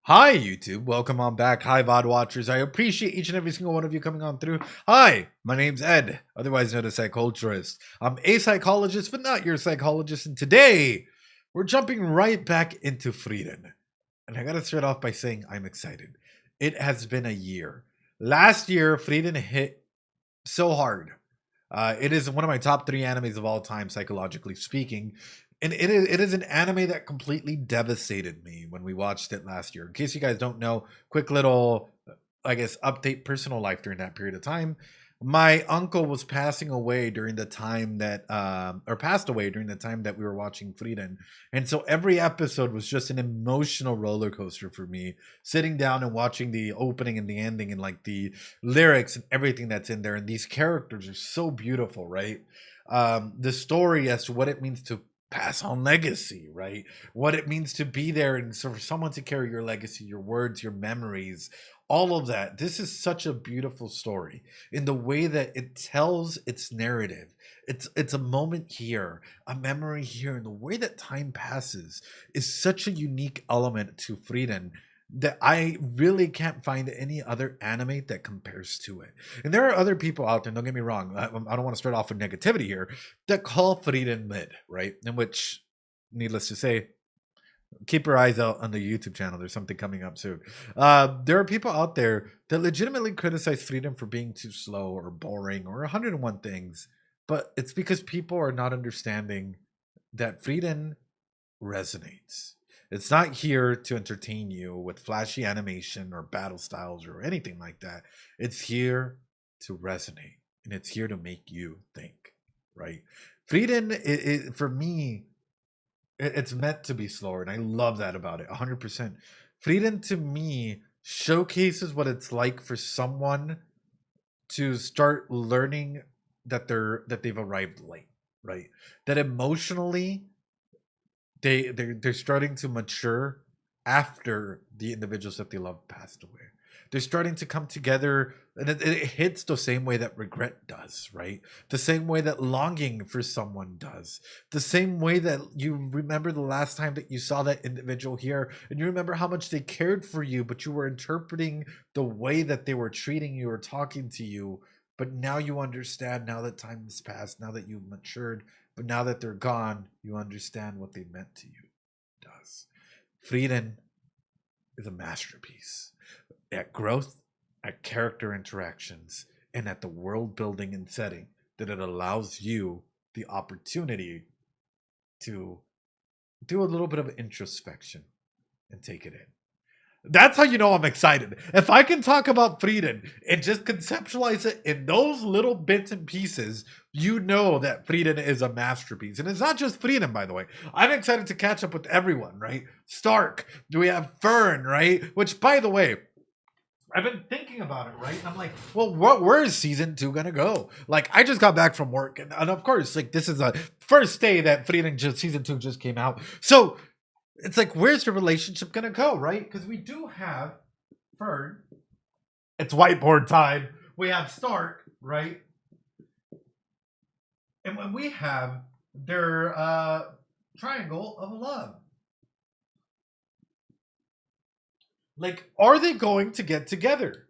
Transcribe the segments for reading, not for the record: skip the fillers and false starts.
Hi, YouTube. Welcome on back. Hi, VOD watchers. I appreciate each and every single one of you coming on through. Hi, my name's Ed, otherwise known as Psyculturist. I'm a psychologist, but not your psychologist. And today, we're jumping right back into Frieren. And I gotta start off by saying I'm excited. It has been a year. Last year, Frieren hit so hard. It is one of my top three animes of all time, psychologically speaking. And it is an anime that completely devastated me when we watched it last year. In case you guys don't know, quick little, I guess, update personal life during that period of time. My uncle was passing away during the time that, or passed away during the time that we were watching Frieden. And so every episode was just an emotional roller coaster for me, sitting down and watching the opening and the ending and like the lyrics and everything that's in there. And these characters are so beautiful, right? The story as to what it means to pass on legacy, right? What it means to be there and so for someone to carry your legacy, your words, your memories, all of that. This is such a beautiful story in the way that it tells its narrative. It's a moment here, a memory here, and the way that time passes is such a unique element to Frieden that I really can't find any other anime that compares to it. And there are other people out there, don't get me wrong, I don't want to start off with negativity here, that call Frieden mid, right? In which, needless to say, keep your eyes out on the YouTube channel. There's something coming up soon. There are people out there that legitimately criticize Frieden for being too slow or boring or 101 things, but it's because people are not understanding that Frieden resonates. It's not here to entertain you with flashy animation or battle styles or anything like that. It's here to resonate and it's here to make you think, right? Frieden, for me, it's meant to be slower, and I love that about it 100%. Frieden to me showcases what it's like for someone to start learning that they've arrived late, right? That emotionally they're starting to mature after the individuals that they love passed away. They're starting to come together, and it hits the same way that regret does, right? The same way that longing for someone does, the same way that you remember the last time that you saw that individual here, and you remember how much they cared for you, but you were interpreting the way that they were treating you or talking to you. But now you understand, now that time has passed, now that you've matured, but now that they're gone, you understand what they meant to you. It does. Frieden is a masterpiece at growth, at character interactions, and at the world building and setting that it allows you the opportunity to do a little bit of introspection and take it in. That's how you know I'm excited. If I can talk about Frieden and just conceptualize it in those little bits and pieces, you know that Frieden is a masterpiece. And it's not just Frieden, by the way. I'm excited to catch up with everyone, right? Stark. Do we have Fern, right? Which, by the way, I've been thinking about it, right? And I'm like, well, where is season 2 gonna go? Like, I just got back from work, and of course, like this is the first day that Frieden season 2 just came out. So it's like, where's the relationship gonna go, right? Because we do have Fern. It's whiteboard time. We have Stark, right? And when we have their triangle of love. Like, are they going to get together?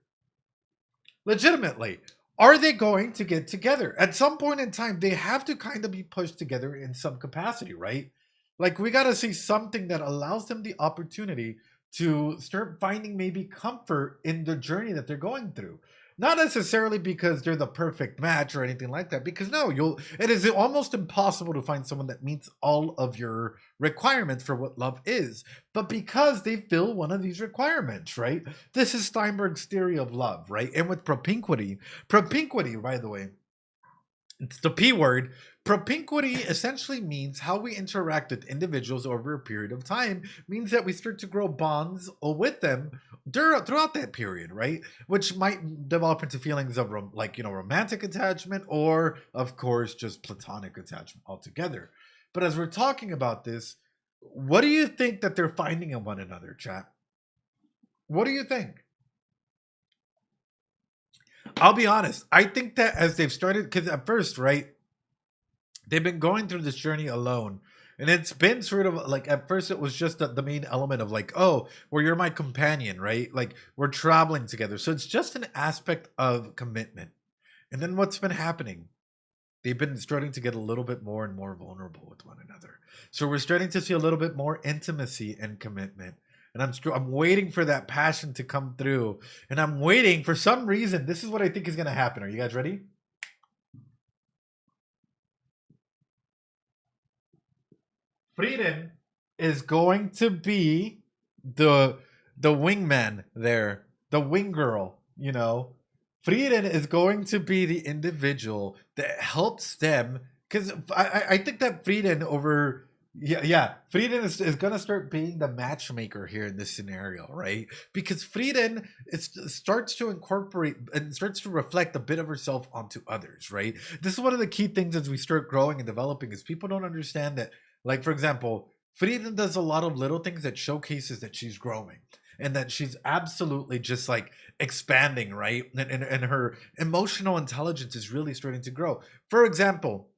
Legitimately, are they going to get together? At some point in time, they have to kind of be pushed together in some capacity, right? Like, we got to see something that allows them the opportunity to start finding maybe comfort in the journey that they're going through. Not necessarily because they're the perfect match or anything like that, because no, it is almost impossible to find someone that meets all of your requirements for what love is, but because they fill one of these requirements, right? This is Steinberg's theory of love, right? And with propinquity, by the way, it's the P word. Propinquity essentially means how we interact with individuals over a period of time, means that we start to grow bonds with them throughout that period, right? Which might develop into feelings of romantic attachment, or of course just platonic attachment altogether. But as we're talking about this, what do you think that they're finding in one another, chat? What do you think? I'll be honest. I think that as they've started, because at first, right, they've been going through this journey alone. And it's been sort of like at first it was just the main element of like, oh, well, you're my companion, right? Like we're traveling together. So it's just an aspect of commitment. And then what's been happening? They've been starting to get a little bit more and more vulnerable with one another. So we're starting to see a little bit more intimacy and commitment. And I'm waiting for that passion to come through. And I'm waiting for some reason. This is what I think is going to happen. Are you guys ready? Frieren is going to be the wingman there, the wing girl, you know. Frieren is going to be the individual that helps them because I think that Frieren over Frieden is gonna start being the matchmaker here in this scenario, right? Because Frieden starts to incorporate and starts to reflect a bit of herself onto others, right? This is one of the key things as we start growing and developing is people don't understand that, like for example, Frieden does a lot of little things that showcases that she's growing and that she's absolutely just like expanding, right? And her emotional intelligence is really starting to grow. For example,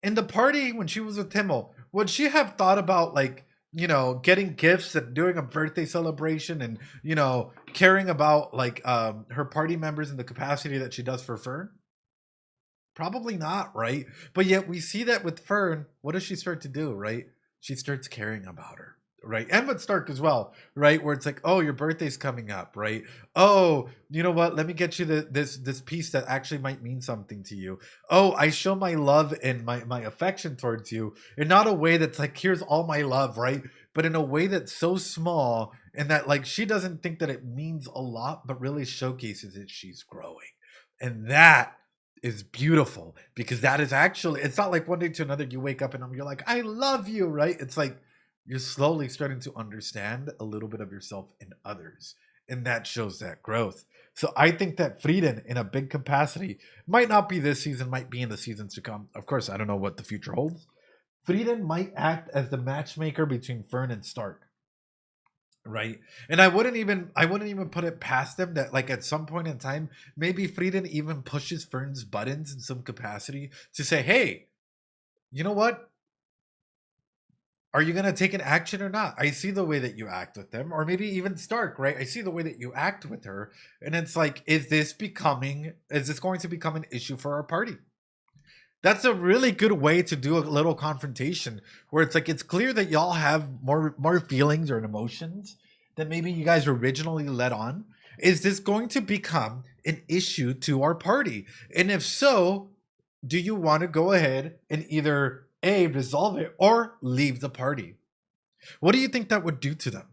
in the party when she was with Timmel, would she have thought about like, you know, getting gifts and doing a birthday celebration and, you know, caring about like her party members in the capacity that she does for Fern? Probably not, right? But yet we see that with Fern, what does she start to do, right? She starts caring about her, right? And with Stark as well, right? Where it's like, oh, your birthday's coming up, right? Oh, you know what? Let me get you this piece that actually might mean something to you. Oh, I show my love and my affection towards you in not a way that's like, here's all my love, right? But in a way that's so small and that like she doesn't think that it means a lot, but really showcases that she's growing. And that is beautiful because that is actually it's not like one day to another you wake up and you're like I love you, right? It's like you're slowly starting to understand a little bit of yourself in others, and that shows that growth. So I think that Frieden in a big capacity might not be this season, might be in the seasons to come. Of course, I don't know what the future holds. Frieden might act as the matchmaker between Fern and Stark, right? And I wouldn't even put it past them that like at some point in time maybe Frieden even pushes Fern's buttons in some capacity to say, hey, you know what, are you going to take an action or not? I see the way that you act with them, or maybe even Stark, right? I see the way that you act with her, and it's like, is this going to become an issue for our party? That's a really good way to do a little confrontation where it's like it's clear that y'all have more feelings or emotions than maybe you guys originally led on. Is this going to become an issue to our party? And if so, do you want to go ahead and either A, resolve it or leave the party? What do you think that would do to them?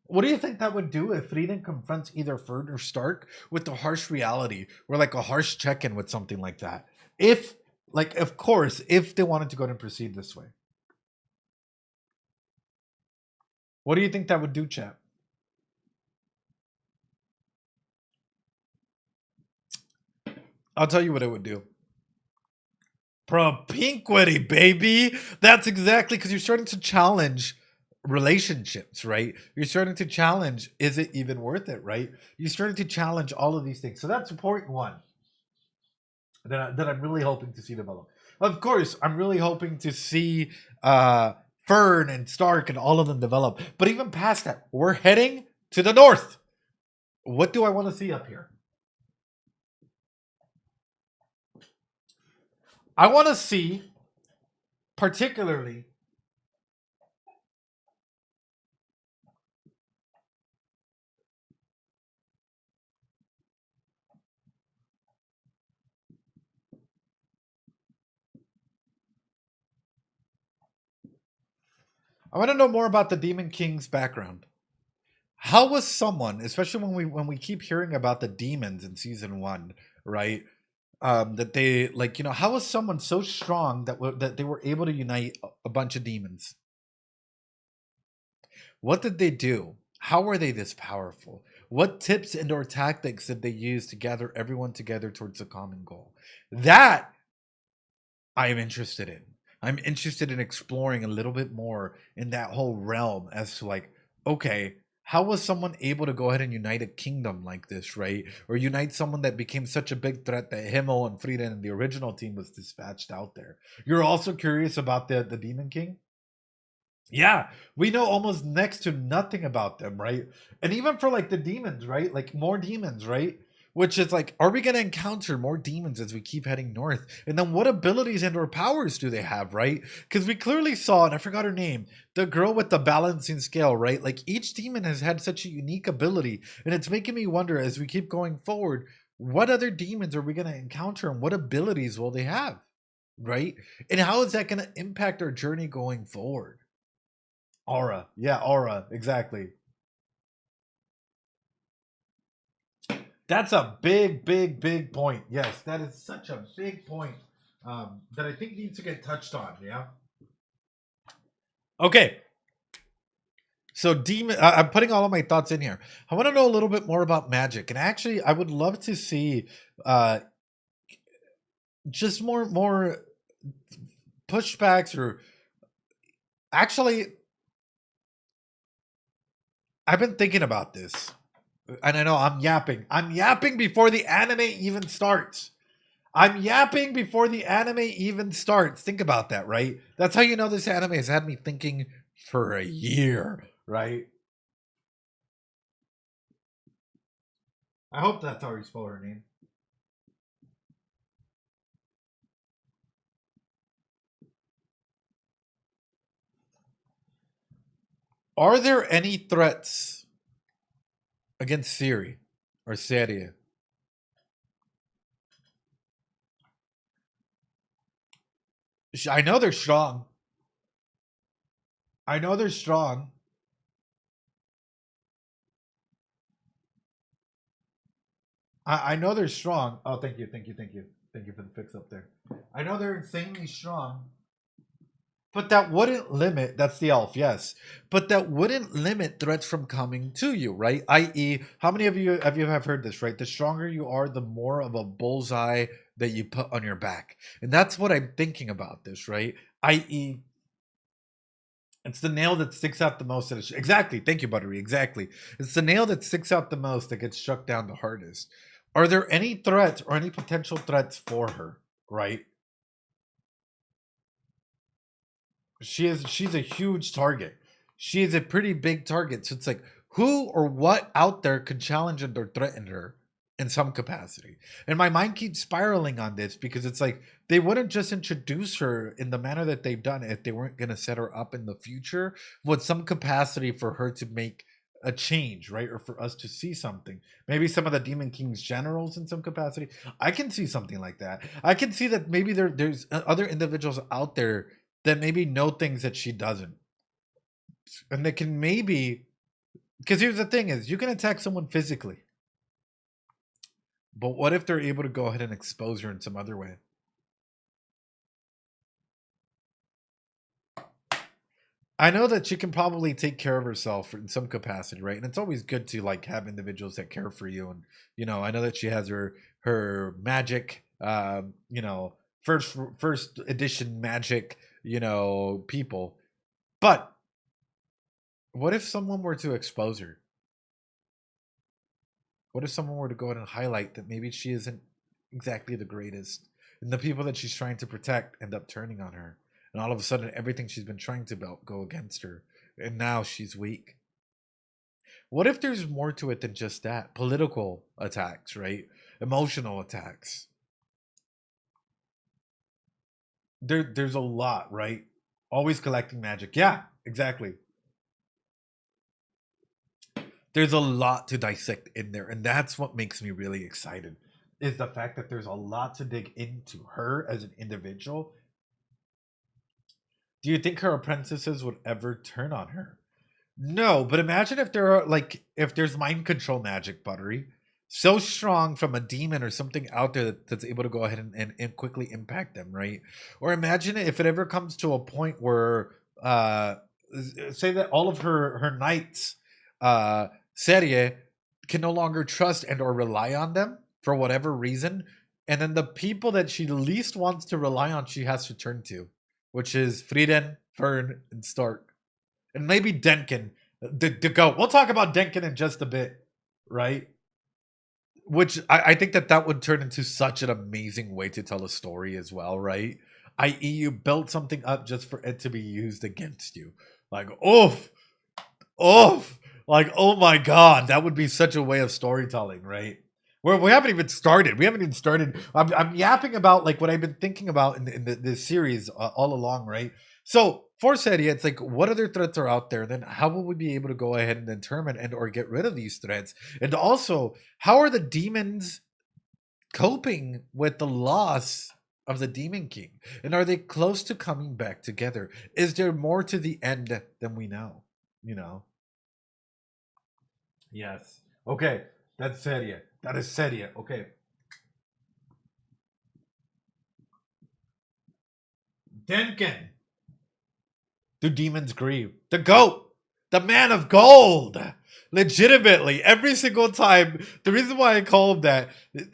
What do you think that would do if Frieden confronts either Fern or Stark with the harsh reality or like a harsh check in with something like that? If, like, of course, if they wanted to go and proceed this way, what do you think that would do, chap? I'll tell you what it would do. Propinquity, baby. That's exactly because you're starting to challenge relationships, right? You're starting to challenge, is it even worth it, right? You're starting to challenge all of these things. So that's point one that I'm really hoping to see develop. Of course, I'm really hoping to see Fern and Stark and all of them develop. But even past that, we're heading to the north. What do I want to see up here? I want to see, particularly, I want to know more about the Demon King's background. How was someone, especially when we keep hearing about the demons in season one, right? That they like, you know, how was someone so strong that they were able to unite a bunch of demons? What did they do? How were they this powerful? What tips and or tactics did they use to gather everyone together towards a common goal? That I am interested in. I'm interested in exploring a little bit more in that whole realm as to like, okay, how was someone able to go ahead and unite a kingdom like this, right? Or unite someone that became such a big threat that Himmel and Frieden and the original team was dispatched out there. You're also curious about the Demon King? Yeah, we know almost next to nothing about them, right? And even for like the demons, right? Like more demons, right? Which is like, are we going to encounter more demons as we keep heading north? And then what abilities and or powers do they have, right? Because we clearly saw, and I forgot her name, the girl with the balancing scale, right? Like each demon has had such a unique ability. And it's making me wonder as we keep going forward, what other demons are we going to encounter and what abilities will they have, right? And how is that going to impact our journey going forward? Aura. Yeah, aura. Exactly. That's a big, big, big point. Yes, that is such a big point that I think needs to get touched on. Yeah. Okay. So, demon. I'm putting all of my thoughts in here. I want to know a little bit more about magic, and actually, I would love to see uh, just more pushbacks, or actually, I've been thinking about this, and I know I'm yapping. I'm yapping before the anime even starts. I'm yapping before the anime even starts. Think about that, right? That's how you know this anime has had me thinking for a year, right? I hope that's how you spell her name. Are there any threats against Siri or Seria? I know they're strong. I know they're strong. I know they're strong. Oh, thank you, thank you, thank you. Thank you for the fix up there. I know they're insanely strong. But that wouldn't limit, that's the elf, yes. But that wouldn't limit threats from coming to you, right? I.e., how many of you have heard this, right? The stronger you are, the more of a bullseye that you put on your back. And that's what I'm thinking about this, right? I.e., it's the nail that sticks out the most. Exactly. Thank you, Buttery. Exactly. It's the nail that sticks out the most that gets struck down the hardest. Are there any threats or any potential threats for her, right? She's a huge target. She is a pretty big target. So it's like who or what out there could challenge and or threaten her in some capacity. And my mind keeps spiraling on this because it's like they wouldn't just introduce her in the manner that they've done if they weren't going to set her up in the future with some capacity for her to make a change, right? Or for us to see something. Maybe some of the Demon King's generals in some capacity. I can see something like that. I can see that maybe there's other individuals out there that maybe know things that she doesn't. And they can maybe, because here's the thing is you can attack someone physically, but what if they're able to go ahead and expose her in some other way? I know that she can probably take care of herself in some capacity, right? And it's always good to like have individuals that care for you. And I know that she has her magic, first edition magic, people. But what if someone were to expose her? What if someone were to go ahead and highlight that maybe she isn't exactly the greatest, and the people that she's trying to protect end up turning on her, and all of a sudden everything she's been trying to build go against her, and now she's weak? What if there's more to it than just that? Political attacks, right? Emotional attacks. There's a lot, right? Always collecting magic. Yeah, exactly. There's a lot to dissect in there, and that's what makes me really excited is the fact that there's a lot to dig into her as an individual. Do you think her apprentices would ever turn on her? No, but imagine if there are like if there's mind control magic, Buttery, so strong from a demon or something out there that's able to go ahead and quickly impact them, right? Or imagine if it ever comes to a point where say that all of her knights serie can no longer trust and or rely on them for whatever reason, and then the people that she least wants to rely on she has to turn to, which is Frieren, Fern, and Stark, and maybe Denkin, the goat. We'll talk about Denkin in just a bit, right? Which I think that would turn into such an amazing way to tell a story as well, right? I.e., you built something up just for it to be used against you. Like, oof, oof. Like, oh my god, that would be such a way of storytelling, right? We haven't even started. We haven't even started. I'm yapping about like what I've been thinking about in this series all along, right? So for Seria, it's like what other threats are out there? Then how will we be able to go ahead and determine and or get rid of these threats? And also, how are the demons coping with the loss of the Demon King? And are they close to coming back together? Is there more to the end than we know? You know? Yes. Okay. That's Seria. That is Seria. Okay. Denken. Do demons grieve? The goat. The man of gold. Legitimately, every single time. The reason why I call him that,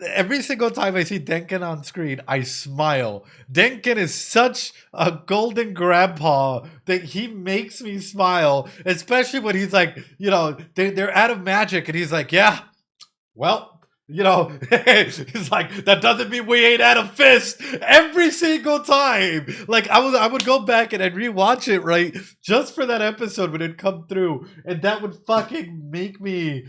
every single time I see Denken on screen, I smile. Denken is such a golden grandpa that he makes me smile, especially when he's like, they're out of magic, and he's like, yeah, well, he's like, that doesn't mean we ain't at a fist every single time. Like I would go back and I'd rewatch it, right, just for that episode when it come through, and that would fucking make me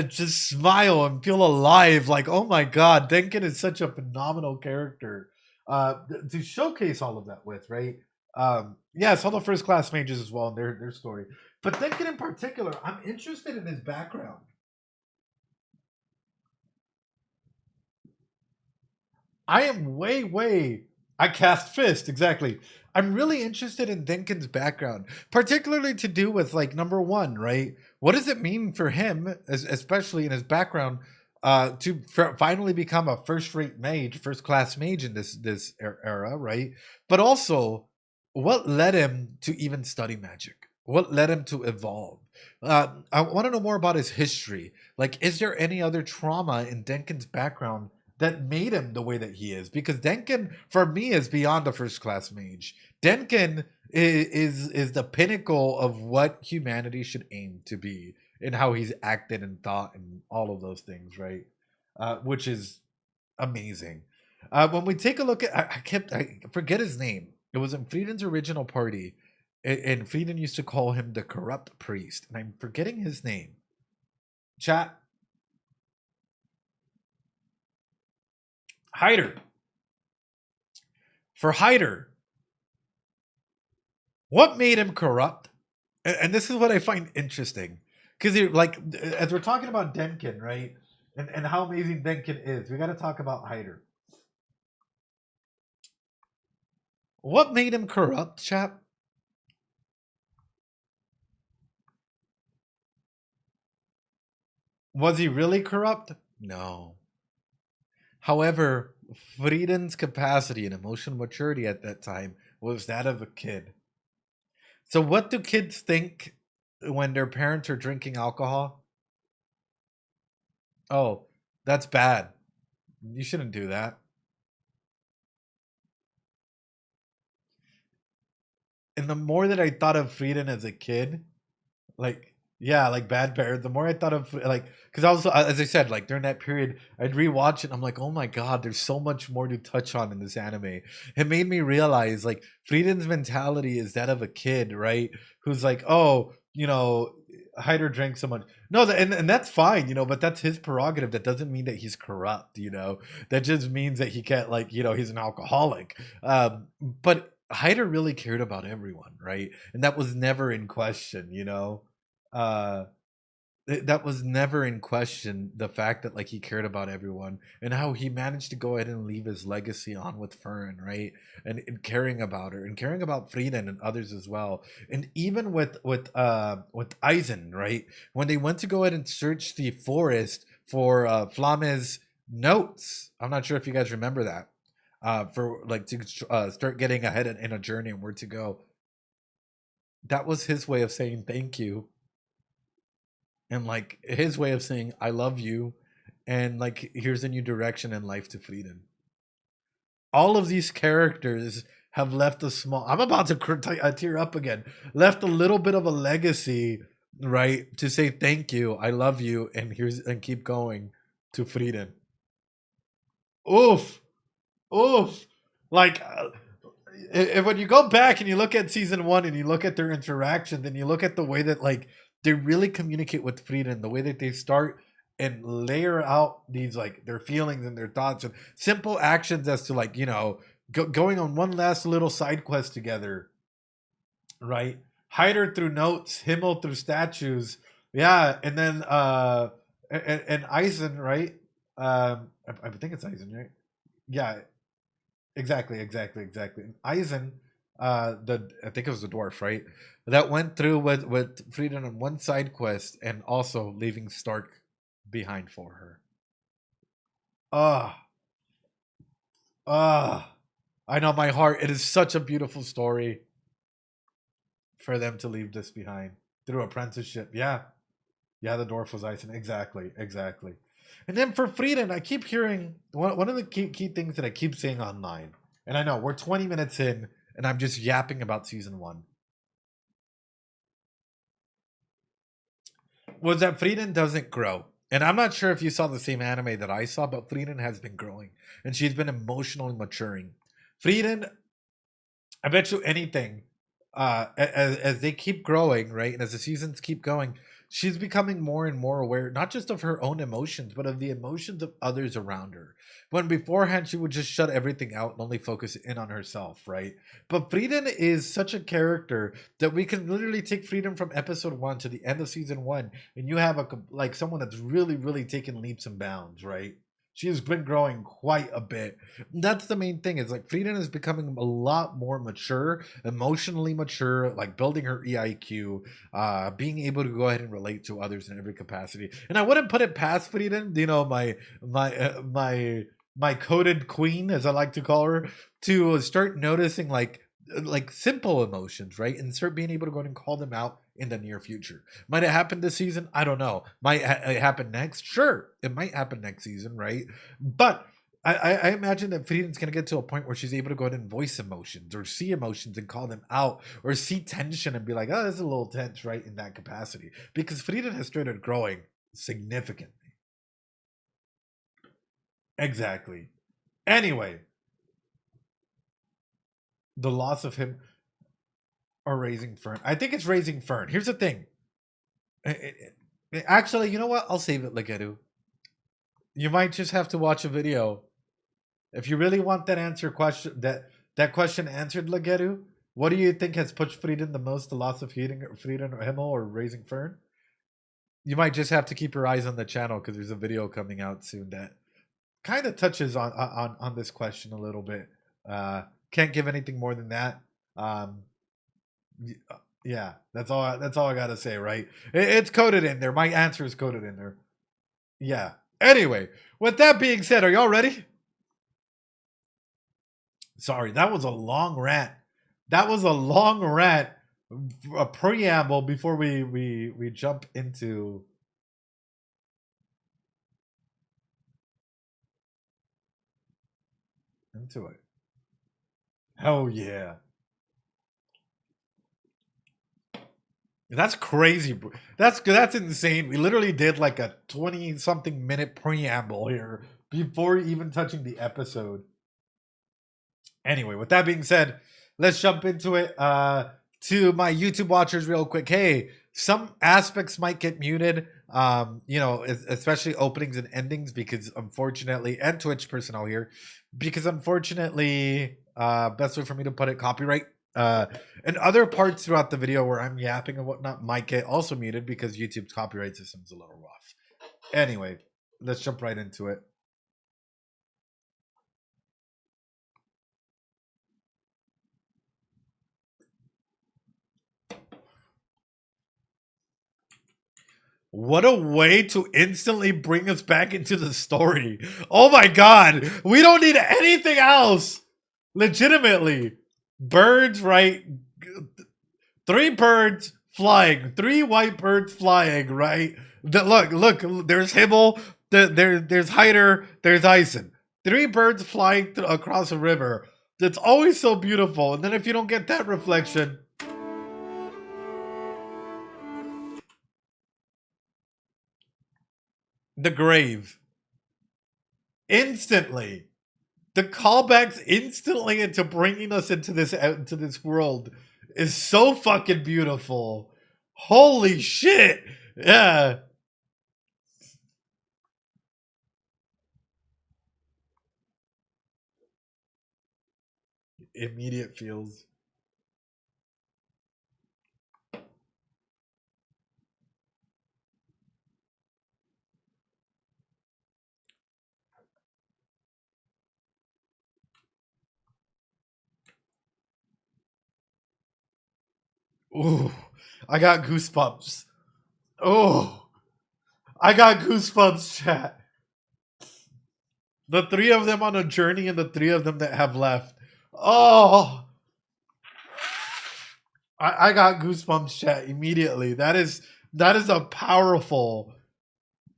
just smile and feel alive. Like, oh my god, Denkin is such a phenomenal character to showcase all of that with, right? Yes, all the first class mages as well in their story, but Denkin in particular, I'm interested in his background. I am way. I cast fist, exactly. I'm really interested in Denkin's background, particularly to do with like number one, right? What does it mean for him, especially in his background, to finally become a first-rate mage, first-class mage in this era, right? But also, what led him to even study magic? What led him to evolve? I want to know more about his history. Like, is there any other trauma in Denkin's background that made him the way that he is? Because Denkin, for me, is beyond a first class mage. Denkin is the pinnacle of what humanity should aim to be, and how he's acted and thought and all of those things, right? Which is amazing. When we take a look at, I forget his name. It was in Frieden's original party, and Frieren used to call him the corrupt priest, and I'm forgetting his name. Chat. Hyder. For Hyder, what made him corrupt? And this is what I find interesting, because like as we're talking about Denkin, right, and how amazing Denkin is, we got to talk about Hyder. What made him corrupt, chap? Was he really corrupt? No. However, Frieden's capacity and emotional maturity at that time was that of a kid. So, what do kids think when their parents are drinking alcohol? Oh, that's bad. You shouldn't do that. And the more that I thought of Frieden as a kid, like, yeah, like bad parents, the more I thought of like, because I was, as I said, like during that period, I'd rewatch it and I'm like, oh my god, there's so much more to touch on in this anime. It made me realize like Frieden's mentality is that of a kid, right? Who's like, oh, Hyder drank so much. No, and that's fine, but that's his prerogative. That doesn't mean that he's corrupt, That just means that he can't, like, he's an alcoholic. But Hyder really cared about everyone, right? And that was never in question. Uh, that was never in question, the fact that like he cared about everyone and how he managed to go ahead and leave his legacy on with Fern, right? And caring about her and caring about Frieden and others as well. And even with Eisen, right? When they went to go ahead and search the forest for Flame's notes, I'm not sure if you guys remember that. For like to start getting ahead in a journey and where to go. That was his way of saying thank you, and like his way of saying I love you, and like here's a new direction in life to Frieden. All of these characters have left a small. I'm about to tear up again. Left a little bit of a legacy, right? To say thank you, I love you, and keep going to Frieden. Oof, oof. Like when you go back and you look at season one and you look at their interaction, then you look at the way that like they really communicate with Frieren, the way that they start and layer out these like their feelings and their thoughts and simple actions as to like going on one last little side quest together, right? Hyder through notes, Himmel through statues, yeah, and then and Eisen, right? I think it's Eisen, right? Yeah, exactly. And Eisen, the I think it was the dwarf, right? That went through with Frieden on one side quest and also leaving Stark behind for her. Ah, ah. I know my heart. It is such a beautiful story for them to leave this behind through apprenticeship. Yeah, yeah. The dwarf was Eisen. Exactly. And then for Frieden, I keep hearing one of the key things that I keep saying online, and I know we're 20 minutes in, and I'm just yapping about season one. Was that Frieden doesn't grow. And I'm not sure if you saw the same anime that I saw, but Frieden has been growing and she's been emotionally maturing. Frieden, I bet you anything, as they keep growing, right, and as the seasons keep going, she's becoming more and more aware, not just of her own emotions, but of the emotions of others around her. When beforehand she would just shut everything out and only focus in on herself, right? But Frieden is such a character that we can literally take Frieden from episode one to the end of season one, and you have like someone that's really taken leaps and bounds, right? She has been growing quite a bit. That's the main thing. Is like Frieden is becoming a lot more mature, emotionally mature, like building her EIQ, being able to go ahead and relate to others in every capacity. And I wouldn't put it past Frieden, my coded queen, as I like to call her, to start noticing like simple emotions, right? And start being able to go ahead and call them out in the near future. Might it happen this season? I don't know. Might it happen next? Sure, it might happen next season, right? But I imagine that Frieden's going to get to a point where she's able to go ahead and voice emotions or see emotions and call them out or see tension and be like, oh, this is a little tense, right? In that capacity. Because Frieden has started growing significantly. Exactly. Anyway, the loss of him or raising Fern. I think it's raising Fern. Here's the thing. Actually, you know what? I'll save it, Legedu. You might just have to watch a video. If you really want that question answered, Legedu, what do you think has pushed Frieden the most? The loss of Frieden or Himmel or raising Fern? You might just have to keep your eyes on the channel because there's a video coming out soon that kind of touches on this question a little bit. Can't give anything more than that. Um, yeah, that's all. That's all I gotta say. Right? It's coded in there. My answer is coded in there. Yeah. Anyway, with that being said, are y'all ready? Sorry, that was a long rant. That was a long rant, a preamble before we jump into it. Hell yeah. That's crazy. That's insane. We literally did like a 20 something minute preamble here before even touching the episode. Anyway, with that being said, let's jump into it. To my YouTube watchers, real quick. Hey, some aspects might get muted. Especially openings and endings, because unfortunately, and Twitch personnel here, because unfortunately, best way for me to put it, copyright. And other parts throughout the video where I'm yapping and whatnot might get also muted because YouTube's copyright system is a little rough. Anyway, let's jump right into it. What a way to instantly bring us back into the story. Oh my god. We don't need anything else. Legitimately. Birds, right? 3 birds flying. 3 white birds flying, right? Look, there's Himmel, there's Hyder, there's Eisen. 3 birds flying across a river. That's always so beautiful. And then if you don't get that reflection, the grave. Instantly. The callbacks instantly into bringing us into this world is so fucking beautiful. Holy shit. Yeah. Immediate feels. Ooh, I got goosebumps. Oh, I got goosebumps, chat. The three of them on a journey and the three of them that have left. Oh, I got goosebumps, chat, immediately. That is a powerful,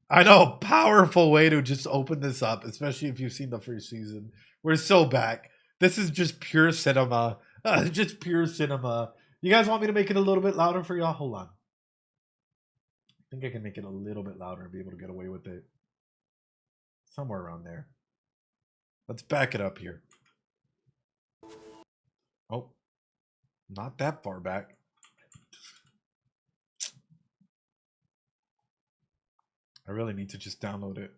I know, powerful way to just open this up, especially if you've seen the first season. We're so back. This is just pure cinema. Just pure cinema. You guys want me to make it a little bit louder for y'all? Hold on. I think I can make it a little bit louder and be able to get away with it. Somewhere around there. Let's back it up here. Oh, not that far back. I really need to just download it.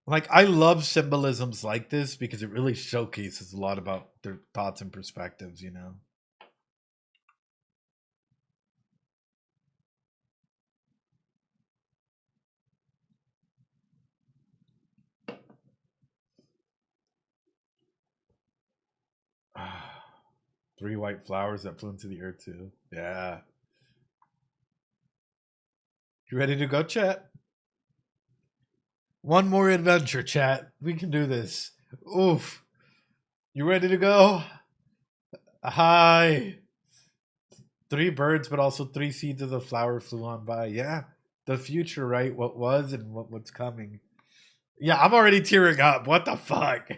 Like, I love symbolisms like this because it really showcases a lot about their thoughts and perspectives, you know? Three white flowers that flew into the earth too. Yeah. You ready to go, chat? One more adventure, chat. We can do this. Oof. You ready to go? Hi. Three birds, but also three seeds of the flower flew on by. Yeah. The future, right? What was and what's coming. Yeah, I'm already tearing up. What the fuck?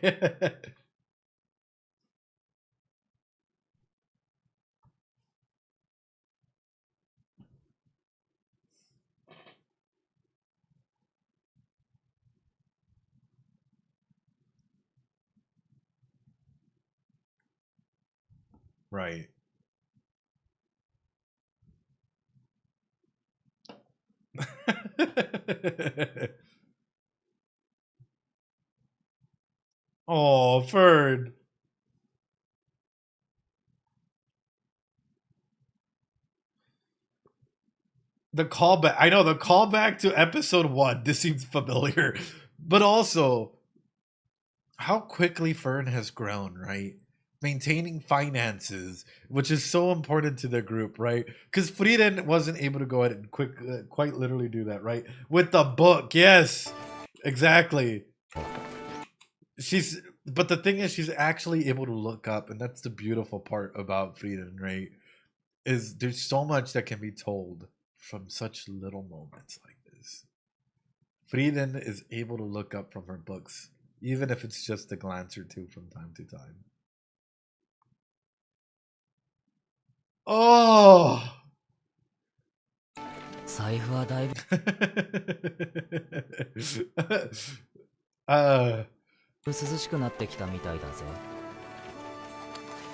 Right. Oh, Ferd. The callback. I know the callback to episode 1. This seems familiar. But also, how quickly Fern has grown, right? Maintaining finances, which is so important to the group, right? Because Frieren wasn't able to go ahead and quite literally do that, right? With the book, yes, exactly. But the thing is, she's actually able to look up, and that's the beautiful part about Frieren, right? Is there's so much that can be told from such little moments like this. Frieren is able to look up from her books, even if it's just a glance or two from time to time. Oh! 財布はだいぶ 涼しくなってきたみたいだぜ。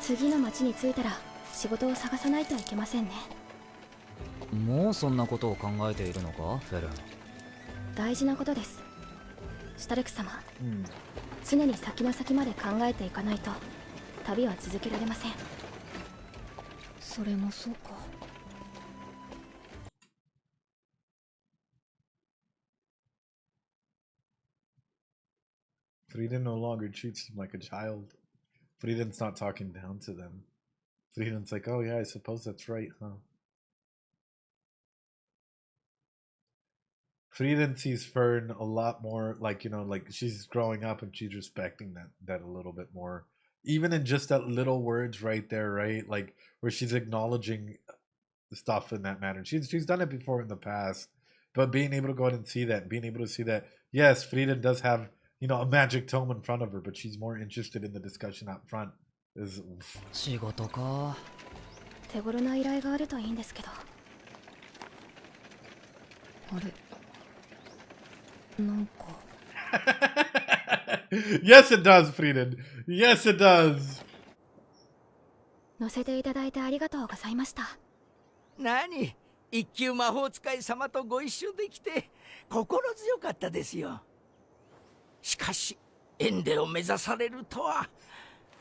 次の町に着いたら仕事を探さないといけませんね。もうそんなことを考えているのか、フェルン。大事なことです。シュタルク様、常に先の先まで考えていかないと旅は続けられません。それもそうか。Frieden no longer treats him like a child. Frieden's not talking down to them. Frieden's like, oh yeah, I suppose that's right, huh? Frieden sees Fern a lot more like, you know, like she's growing up and she's respecting that a little bit more. Even in just that little words right there, right? Like where she's acknowledging stuff in that manner. She's done it before in the past, but being able to go ahead and see that, being able to see that, yes, Frieden does have, you know, a magic tome in front of her, but she's more interested in the discussion up front. Is 仕事か。手頃な依頼があるといいんですけど。あれ、なんか Yes, it does, Frieren. Yes, it does. 乗せていただいてありがとうございました。何、一級魔法使い様とご一緒できて心強かったですよ。しかしエンデを目指されるとは、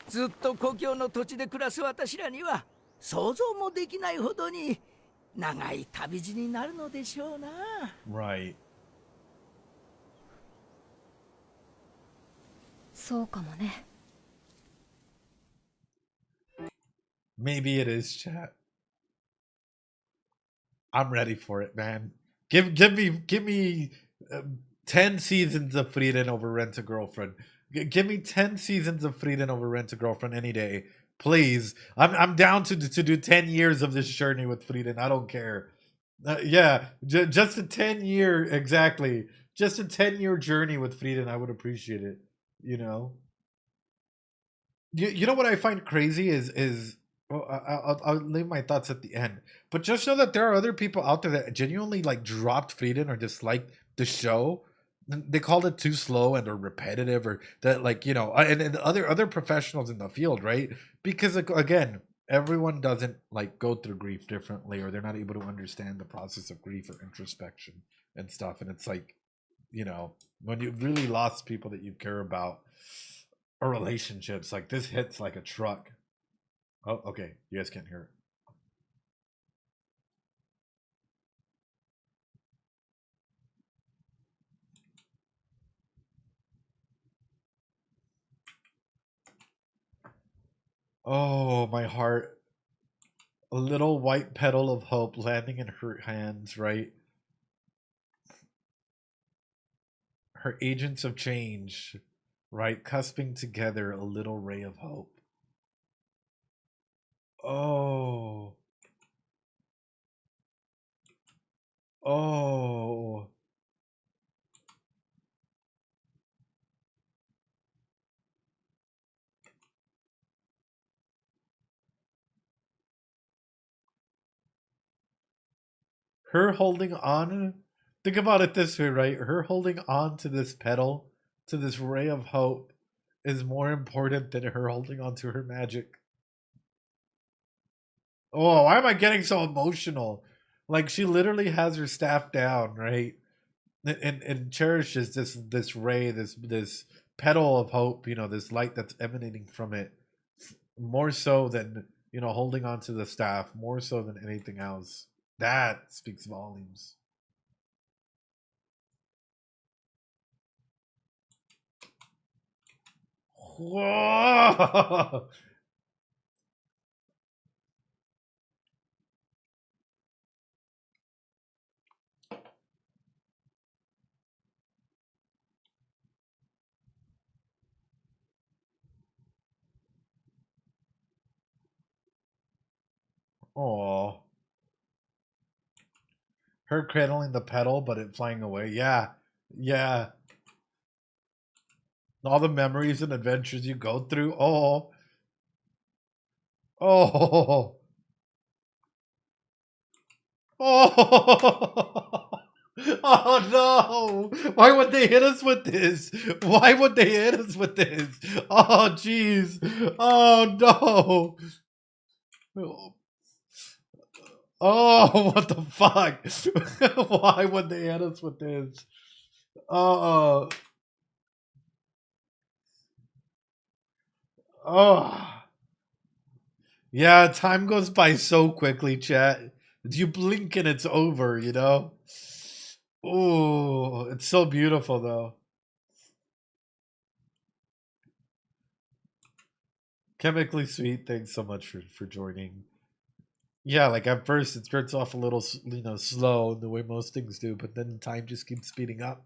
ずっと故郷の土地で暮らす私らには想像もできないほどに長い旅路になるのでしょうな。Right. そうかもね。Maybe it is, chat. I'm ready for it, man. Give me 10 seasons of Frieren over Rent a Girlfriend. Give me 10 seasons of Frieren over Rent a Girlfriend any day, please. I'm down to do 10 years of this journey with Frieren. I don't care. Yeah, just a 10-year, exactly. Just a 10-year journey with Frieren. I would appreciate it. You know. You know what I find crazy is well, I'll leave my thoughts at the end. But just know that there are other people out there that genuinely like dropped Frieren or disliked the show. They called it too slow and or repetitive, or that, like, you know, and other professionals in the field, right? Because again, everyone doesn't like go through grief differently, or they're not able to understand the process of grief or introspection and stuff. And it's like, you know, when you've really lost people that you care about, or relationships, like this hits like a truck. Oh, okay. You guys can't hear it. Oh, my heart. A little white petal of hope landing in her hands, right? Her agents of change, right? Cusping together a little ray of hope. Oh. Oh. Her holding on. Think about it this way, right? Her holding on to this petal, to this ray of hope, is more important than her holding on to her magic. Oh, why am I getting so emotional? Like, she literally has her staff down, right? And cherishes this ray, this petal of hope, you know, this light that's emanating from it, more so than, you know, holding on to the staff, more so than anything else. That speaks volumes. Whoa! Oh, her cradling the petal, but it flying away. Yeah, yeah. All the memories and adventures you go through. Oh, oh, oh. Oh no! Why would they hit us with this? Why would they hit us with this? Oh jeez! Oh no! Oh, what the fuck? Why would they hit us with this? Oh, oh. Yeah, time goes by so quickly, chat. You blink and it's over, you know? Oh, it's so beautiful though. Chemically Sweet, thanks so much for joining. Yeah, like at first it starts off a little, you know, slow the way most things do, but then time just keeps speeding up.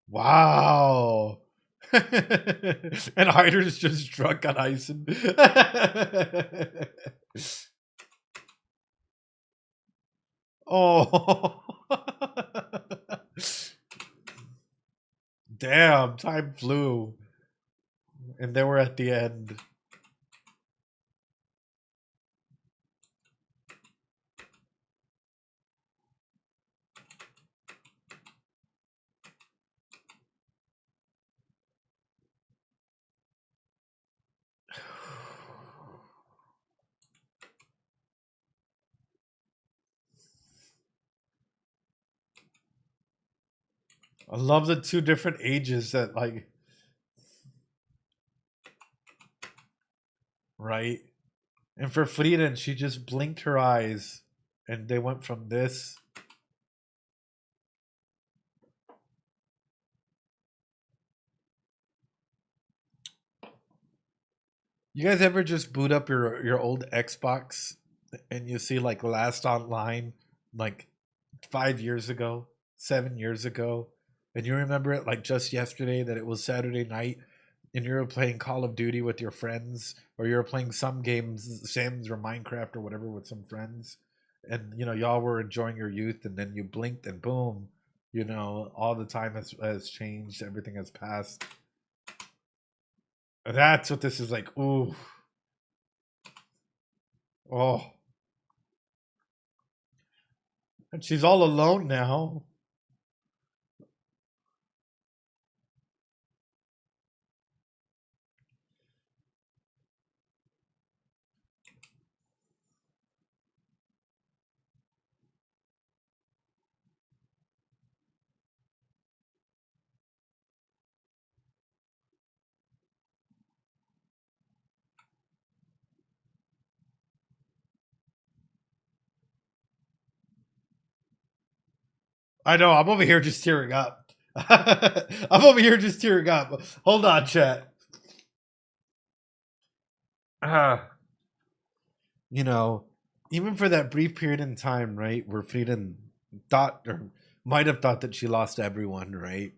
Wow. And Hyder's just drunk on ice. And oh. Damn, time flew. And they were at the end. I love the two different ages that, like, right? And for Frieren, she just blinked her eyes and they went from this. You guys ever just boot up your old Xbox and you see like last online like 5 years ago, 7 years ago, and you remember it like just yesterday that it was Saturday night and you were playing Call of Duty with your friends, or you were playing some games, Sims or Minecraft or whatever with some friends, and you know y'all were enjoying your youth, and then you blinked and boom, you know all the time has changed, everything has passed. That's what this is like. Ooh, oh, and she's all alone now. I know. I'm over here just tearing up. I'm over here just tearing up. Hold on, chat. You know, even for that brief period in time, right, where Frieden thought or might have thought that she lost everyone, right?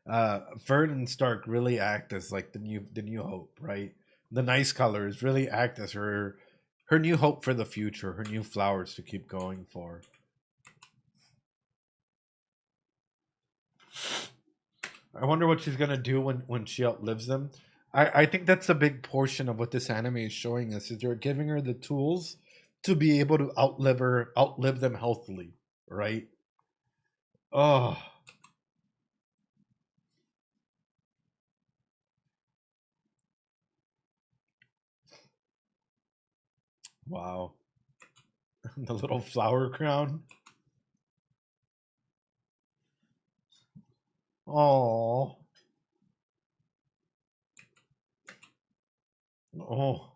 Vern and Stark really act as like the new hope, right? The nice colors really act as her new hope for the future, her new flowers to keep going for. I wonder what she's gonna do when she outlives them. I think that's a big portion of what this anime is showing us, is they're giving her the tools to be able to outlive them healthily, right? Oh, wow. The little flower crown. Oh. Oh.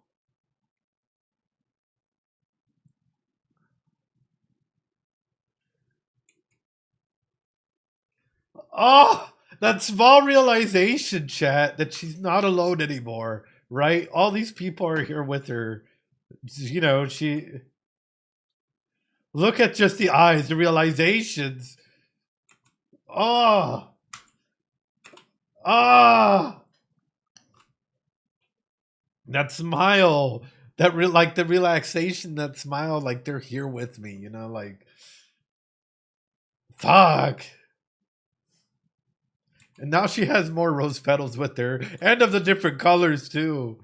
Oh, that small realization, chat, that she's not alone anymore, right? All these people are here with her. You know, she look at just the eyes, the realizations. Oh. Ah. That smile. Like the relaxation, that smile, like they're here with me, you know, like fuck. And now she has more rose petals with her, and of the different colors too.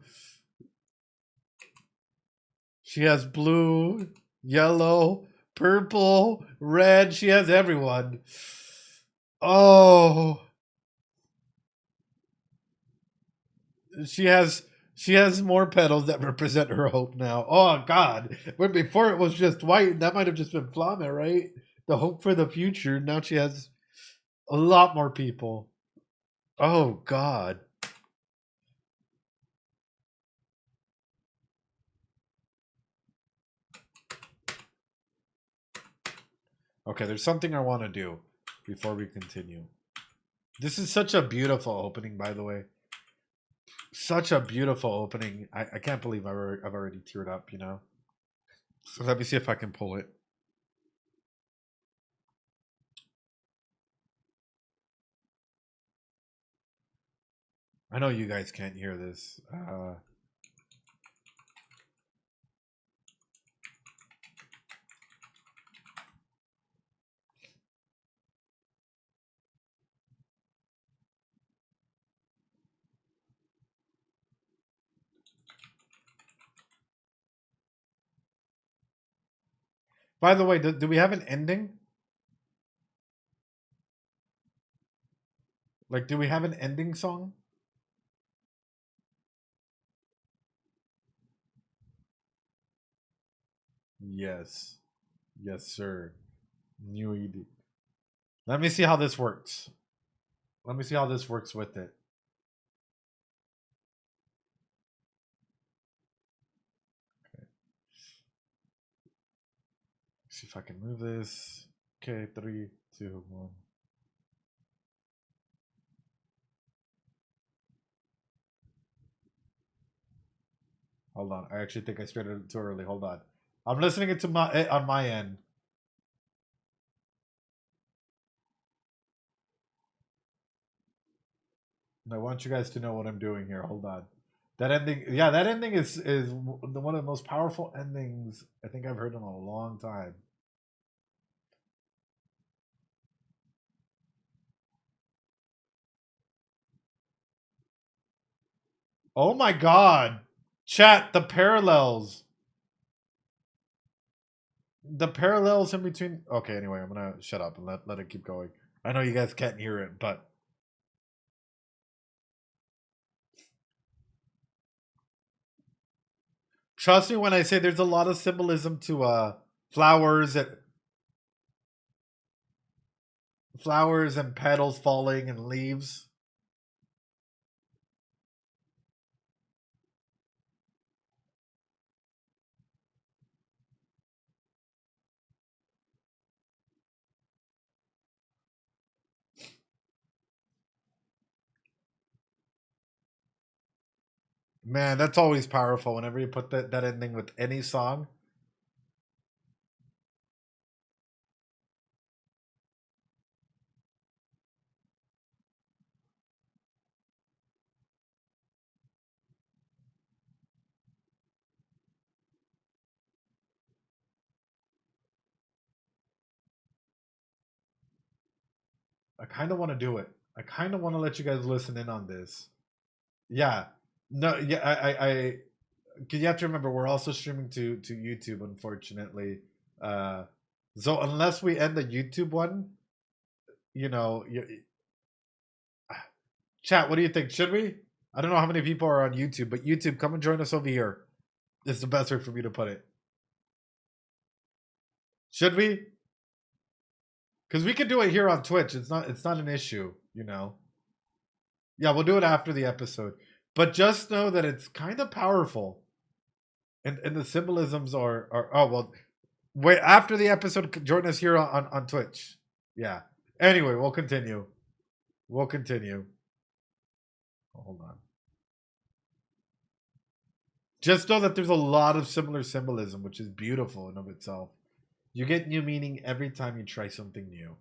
She has blue, yellow, purple, red. She has everyone. Oh, she has more petals that represent her hope now. Oh God! When before it was just white, that might have just been Flame, right? The hope for the future. Now she has a lot more people. Oh God! Okay, there's something I want to do before we continue. This is such a beautiful opening, by the way. Such a beautiful opening. I can't believe I've already teared up, you know? So let me see if I can pull it. I know you guys can't hear this. By the way, do we have an ending? Like, do we have an ending song? Yes. Yes, sir. New ED. Let me see how this works. Let me see how this works with it. Okay. See if I can move this. Okay, 3, 2, 1. Hold on. I actually think I started it too early. Hold on. I'm listening it to on my end. And I want you guys to know what I'm doing here. Hold on. That ending, yeah, that ending is one of the most powerful endings I think I've heard in a long time. Oh my god. Chat, the parallels. The parallels in between. Okay, anyway, I'm gonna shut up and let it keep going. I know you guys can't hear it, but trust me when I say there's a lot of symbolism to flowers and petals falling and leaves. Man, that's always powerful whenever you put that ending with any song. I kind of want to do it. I kind of want to let you guys listen in on this. Yeah. No, yeah, I cause you have to remember we're also streaming to YouTube, unfortunately. So unless we end the YouTube one, you know, chat, what do you think? Should we? I don't know how many people are on YouTube, but YouTube, come and join us over here. It's the best way for me to put it. Should we? Because we can do it here on Twitch. It's not an issue, you know. Yeah, we'll do it after the episode. But just know that it's kind of powerful. And the symbolisms are oh well, wait, after the episode, join us here on Twitch. Yeah. Anyway, we'll continue. We'll continue. Oh, hold on. Just know that there's a lot of similar symbolism, which is beautiful in of itself. You get new meaning every time you try something new.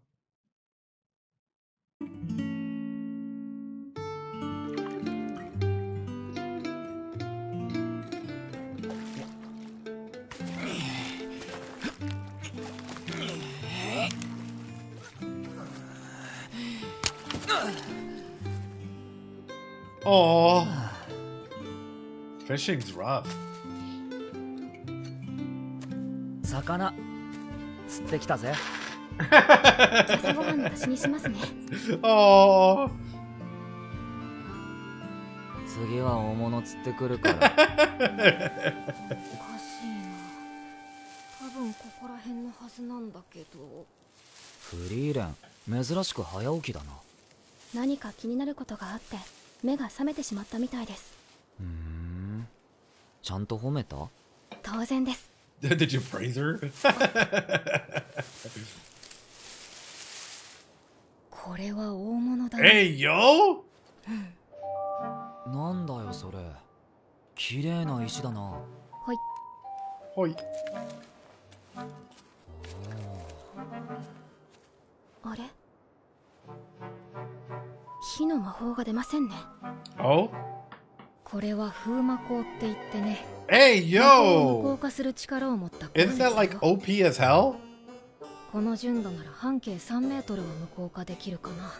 Oh, fishing's rough. 魚釣ってきたぜ。朝ごはんの足しにしますね。Oh. 次は大物釣ってくるから。おかしいな。多分ここら辺のはずなんだけど。フリーレン、珍しく早起きだな。何か気になることがあって目が覚めてしまったみたいです。ちゃんと褒めた？当然です。Did you praise her? これは大物だ。Hey, yo! なんだよそれ。綺麗な石だな。はい。はい。あれ？火の魔法が出ませんね。Oh? これは風魔鋼って言ってね。Hey, 魔法を無効 yo! 化する力を持った鋼 Isn't that like OP as hell? この純度なら半径3メートルは無効化できるかな。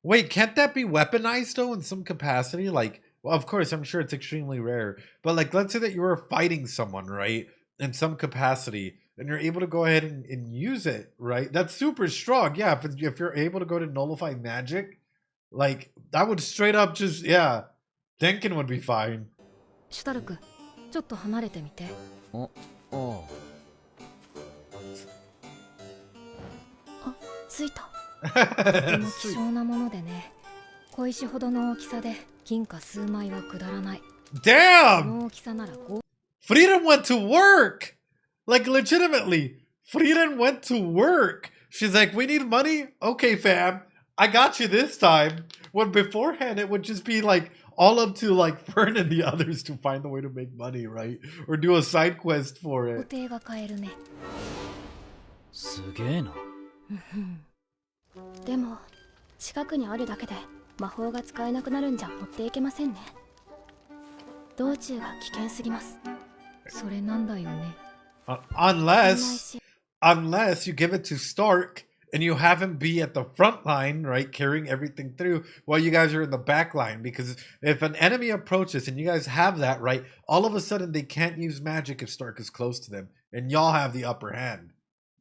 Wait, can't that be weaponized though in some capacity? Like, well, of course, I'm sure it's extremely rare. But like, let's say that you were fighting someone, right? In some capacity. and you're able to go ahead and use it, right? That's super strong. Yeah, if you're able to go to nullify magic, like that would straight up just, yeah, Denkin would be fine. シュタルク、ちょっと離れてみて。あ、ああ、ついた。とても希少なものでね。小石ほどの大きさで金貨数枚はくだらない。こ Damn! の大きさならFrieren went to work! Like, legitimately, Frieren went to work! She's like, we need money? Okay, fam, I got you this time. When beforehand, it would just be like, all up to like Fern and the others to find a way to make money, right? Or do a side quest for 固 it. 定が買えるね。すげえな。でも近くにあるだけで魔法が使えなくなるんじゃ持っていけませんね。道中が危険すぎます。それなんだよね。Unless you give it to Stark and you have him be at the front line, right, carrying everything through while you guys are in the back line. Because if an enemy approaches and you guys have that, right, all of a sudden they can't use magic if Stark is close to them, and y'all have the upper hand.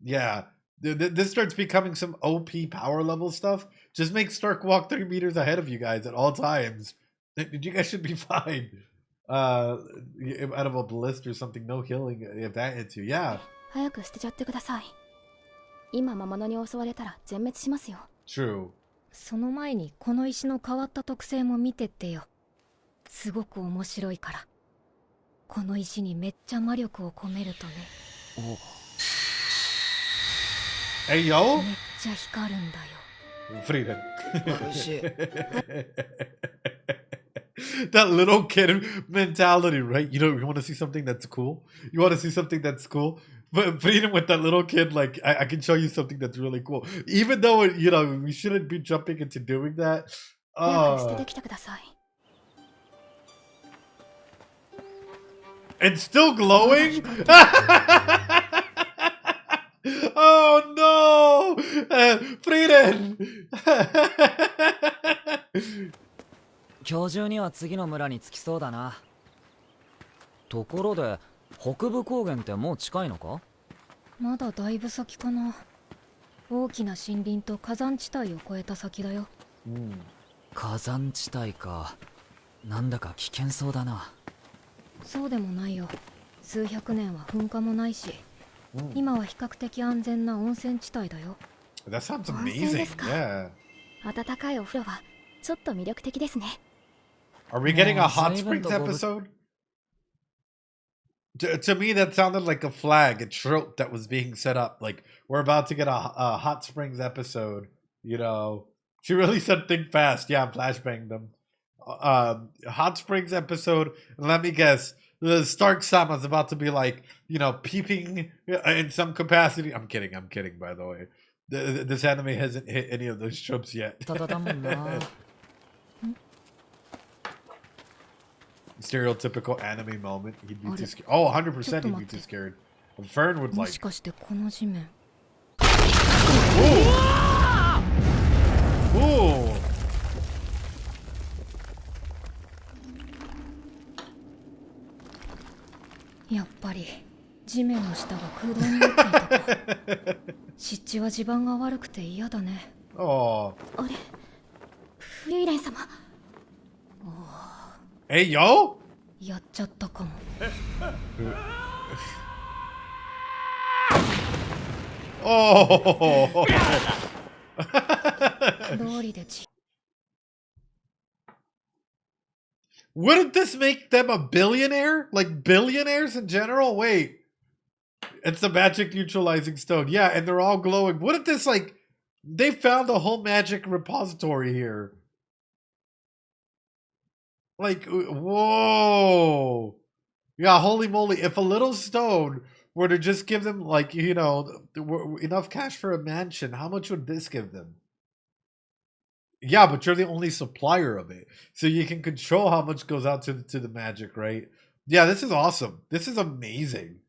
Yeah, this starts becoming some OP power level stuff. Just make Stark walk 3 meters ahead of you guys at all times. You guys should be fine. Out of a ballista or something, no healing if that hits you. Yeah. 早く捨てちゃってください。今魔物に襲われたら全滅しますよ。True. その前にこの石の変わった特性も見てってよ。すごく面白いから。この石にめっちゃ魔力を込めるとね。Hey, yo! めっちゃ光るんだよ。Frieren. 苦しい。That little kid mentality, right? You know, you want to see something that's cool? You want to see something that's cool? But Frieren with that little kid, like, I can show you something that's really cool. Even though, you know, we shouldn't be jumping into doing that. 早く捨ててきてください。And still glowing? Oh no! Frieren! 今日中には次の村に着きそうだな。ところで北部高原ってもう近いのか？まだだいぶ先かな。大きな森林と火山地帯を越えた先だよ。火山地帯か。なんだか危険そうだな。そうでもないよ。数百年は噴火もないし、今は比較的安全な温泉地帯だよ。That sounds 温泉 amazing. ですか。 Yeah. 暖かいお風呂はちょっと魅力的ですね。Are we getting a hot Yeah, springs so even episode? To me, that sounded like a flag, a trope that was being set up. Like, we're about to get a hot springs episode. You know, she really said think fast. Yeah, flashbang them. Hot springs episode. And let me guess, the Stark Sama's about to be like, you know, peeping in some capacity. I'm kidding, by the way. This anime hasn't hit any of those tropes yet. ただだもんな。Stereotypical anime moment. He'd be too scared. Oh, 100% he'd be too scared. And Fern would も like. しかしてこの地面。Ooh! Ooh! やっぱり地面の下が空洞になっていたか。湿地は地盤が悪くて嫌だね。 Oh. あれ、フリーレン様。 Hey, yo! やっちゃったかも。Oh! 道理でち。 Wouldn't this make them a billionaire? Like billionaires in general? Wait. It's the magic neutralizing stone. Yeah, and they're all glowing. Wouldn't this, like, they found a whole magic repository here. Like, whoa. Yeah, holy moly. If a little stone were to just give them, like, you know, enough cash for a mansion, how much would this give them? Yeah, but you're the only supplier of it. So you can control how much goes out to the magic, right? Yeah, this is awesome. This is amazing.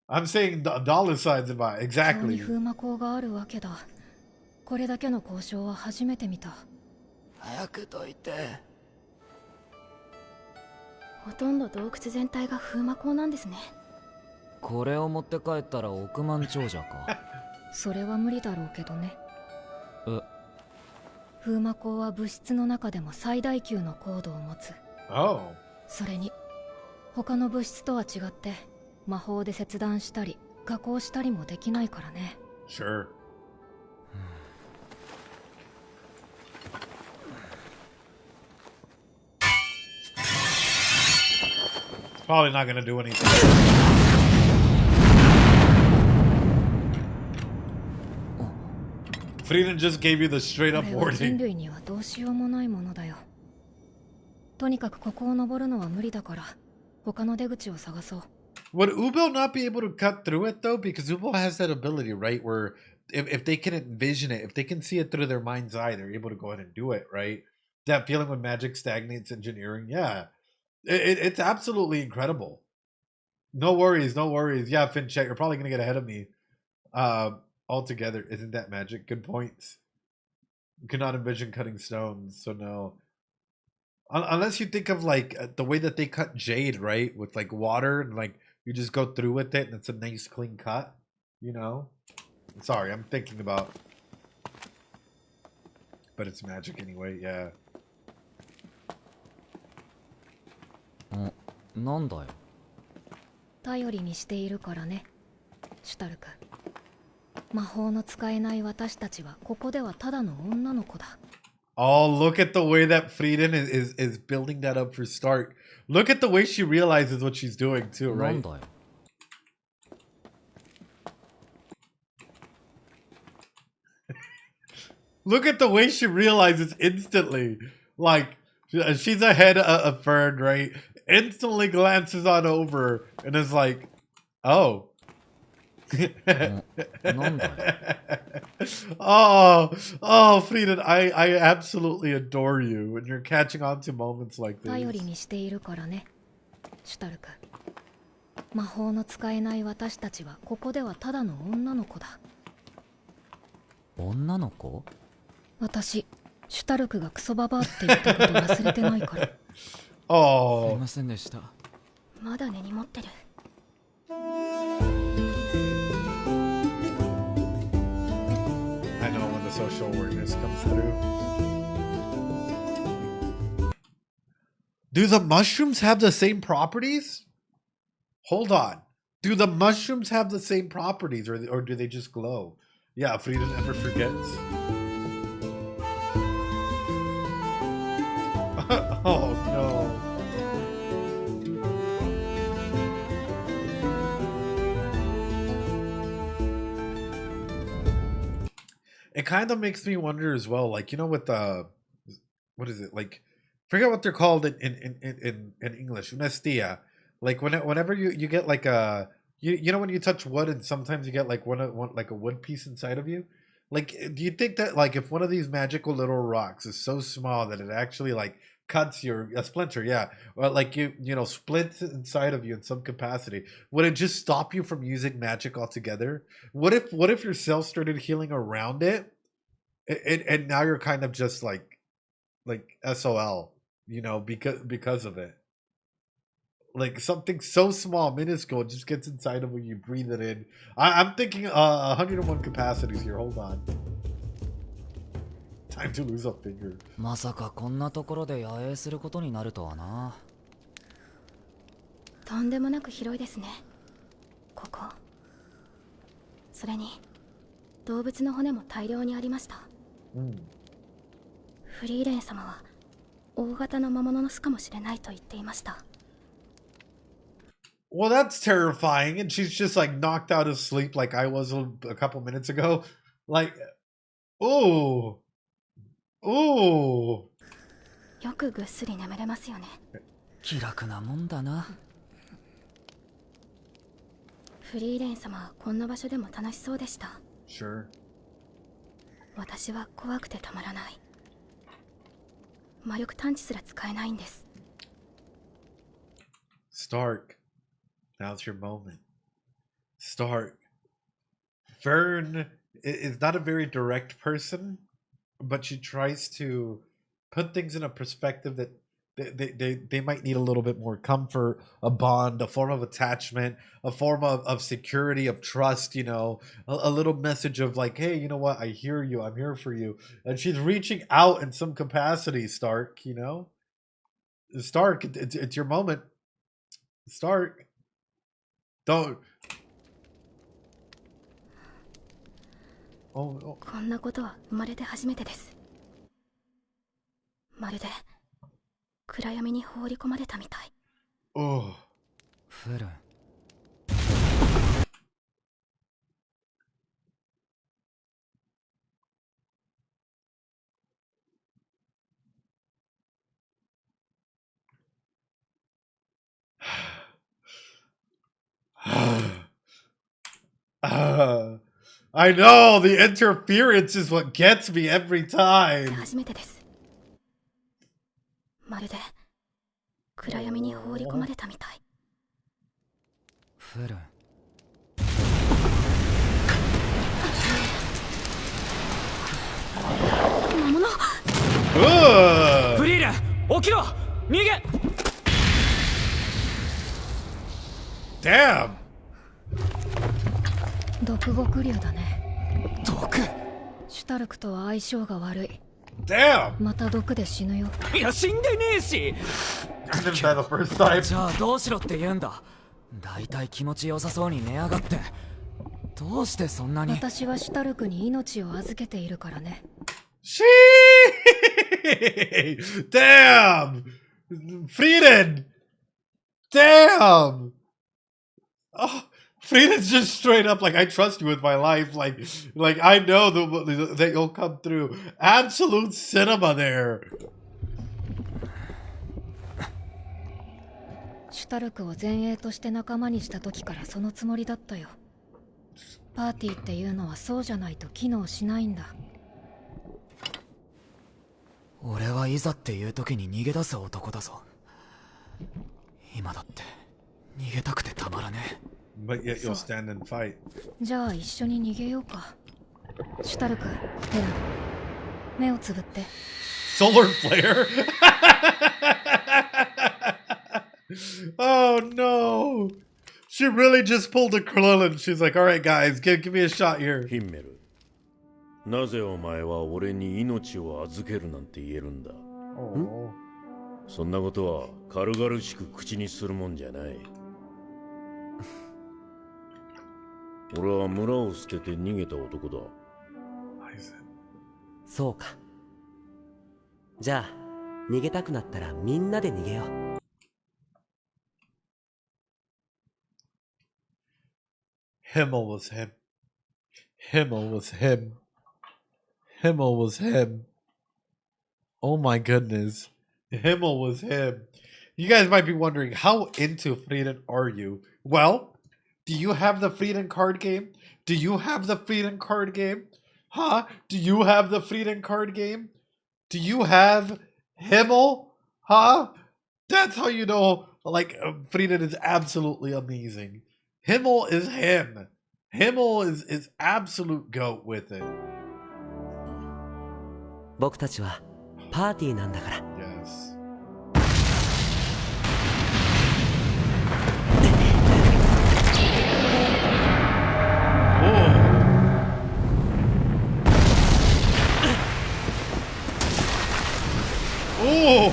I'm saying dollar signs about 今日 exactly. に風魔港があるわけだ。これだけの交渉は初めて見た。早くどいて。ほとんど洞窟全体が風魔港なんですね。これを持って帰ったら億万長者か。それは無理だろうけどね。え、風魔鋼は物質の中でも最大級の高度を持つ。Oh. それに他の物質とは違って魔法で切断したり加工したりもできないからね。 Sure. Probably not gonna do anything. Frieren just gave you the straight up これは人 warning. 類にはどうしようもないものだよ。とにかくここを登るのは無理だから他の出口を探そう。 Would Ubo not be able to cut through it though? Because Ubo has that ability, right? Where if they can envision it, if they can see it through their mind's eye, they're able to go ahead and do it, right? That feeling when magic stagnates engineering, yeah. It's absolutely incredible. No worries, no worries. Yeah, FinChat, you're probably gonna get ahead of me. Altogether, isn't that magic? Good points. You cannot envision cutting stones, so no. Unless you think of like the way that they cut jade, right? With like water and like you just go through with it and it's a nice clean cut, you know? Sorry, I'm thinking about. But it's magic anyway, yeah. なんだよ。頼りにしているからね、シュタルク。魔法の使えない私たちはここではただの女の子だ。 Oh, look at the way that Frieren is building that up for Stark. Look at the way she realizes what she's doing too, な right? んだよ。Look at the way she realizes instantly. Like, she's ahead of Fern, right? Instantly glances on over and is like, oh. なんだよ。oh, Frieden, I absolutely adore you. And you're catching on to moments like 頼り this. にしているからね、シュタルク。魔法の使えない私たちはここではただの女の子だ。女の子？私、シュタルクがクソババアって言ったこと忘れてないから。すい Oh. ませんでした。まだ根に持ってる。 I know when the social awareness comes through. Do the mushrooms have the same properties? Hold on. Do the mushrooms have the same properties or do they just glow? Yeah, Frieden never forgets. Oh no. It kind of makes me wonder as well, like, you know, with what is it, like, forget what they're called in English, unestia. Like whenever you get like a you know when you touch wood and sometimes you get like one like a wood piece inside of you. Like, do you think that like if one of these magical little rocks is so small that it actually like cuts your a splinter, yeah, or like you know splits inside of you in some capacity, would it just stop you from using magic altogether? What if your cells started healing around it, and now you're kind of just like SOL, you know, because of it. Like something so small, minuscule, just gets inside of when you breathe it in. I'm thinking 101 capacities here. Hold on. Time to lose a finger. まさかこんなところで野営することになるとはな。とんでもなく広いですね、ここ。それに動物の骨も大量にありました。フリーレン様は大型の魔物の巣かもしれないと言っていました。 Well, that's terrifying, and she's just like knocked out of sleep like I was a couple minutes ago. Like, oh, よくぐっすり眠れますよね。気楽なもんだな。フリーレン様はこんな場所でも楽しそうでした。 sure. 私は怖くてたまらない。魔力探知すら使えないんです。 Stark, now's your moment. Stark. Vern is not a very direct person, but she tries to put things in a perspective that they might need a little bit more comfort, a bond, a form of attachment, a form of security, of trust, you know, a little message of like, hey, you know what, I hear you, I'm here for you. And she's reaching out in some capacity, Stark, you know. Stark, it's your moment. Stark, don't. Oh. こんなことは生まれて初めてです。まるで暗闇に放り込まれたみたい。Oh. フレン。I know, the interference is what gets me every time. 初めてです。まるで暗闇に放り込まれたみたい。フレン。魔物。フリーレン、起きろ、逃げ。Damn. 毒極竜だね。毒。シュタルクとは相性が悪い。Damn. また毒で死ぬよ。いや、死んでねえし。Isn't that the first time? じゃあどうしろって言うんだ。だいたい気持ちよさそうに寝やがって。どうしてそんなに。私はシュタルクに命を預けているからね。Damn. Frieren. Damn. Oh, Frieren's just straight up like, I trust you with my life. Like I know that you'll come through. Absolute cinema there. シュタルクを前衛として仲間にした時からそのつもりだったよ。パーティーっていうのはそうじゃないと機能しないんだ。俺はいざっていう時に逃げ出す男だぞ。今だって逃げたくてたまらねえ。But yet you'll stand and fight. じゃあ一緒に逃げようか。シュタルク、ヘラン、目をつぶって。Solar flare? Oh no! She really just pulled a Krillin. She's like, alright guys, give me a shot here. ヒンメル、なぜお前は俺に命を預けるなんて言えるんだ。Oh. そんなことは軽々しく口にするもんじゃない。俺は村を捨てて逃げた男だ。そうか。じゃあ逃げたくなったらみんなで逃げよう。Himmel was him. Himmel was him. Himmel was him. Oh my goodness. Himmel was him. You guys might be wondering, how into Frieren are you? Well, do you have the Frieren card game? Do you have the Frieren card game? Huh? Do you have the Frieren card game? Do you have Himmel? Huh? That's how you know, like, Frieren is absolutely amazing. Himmel is him. Himmel is absolute goat with it. 僕たちはパーティーなんだから。Yes. Oh.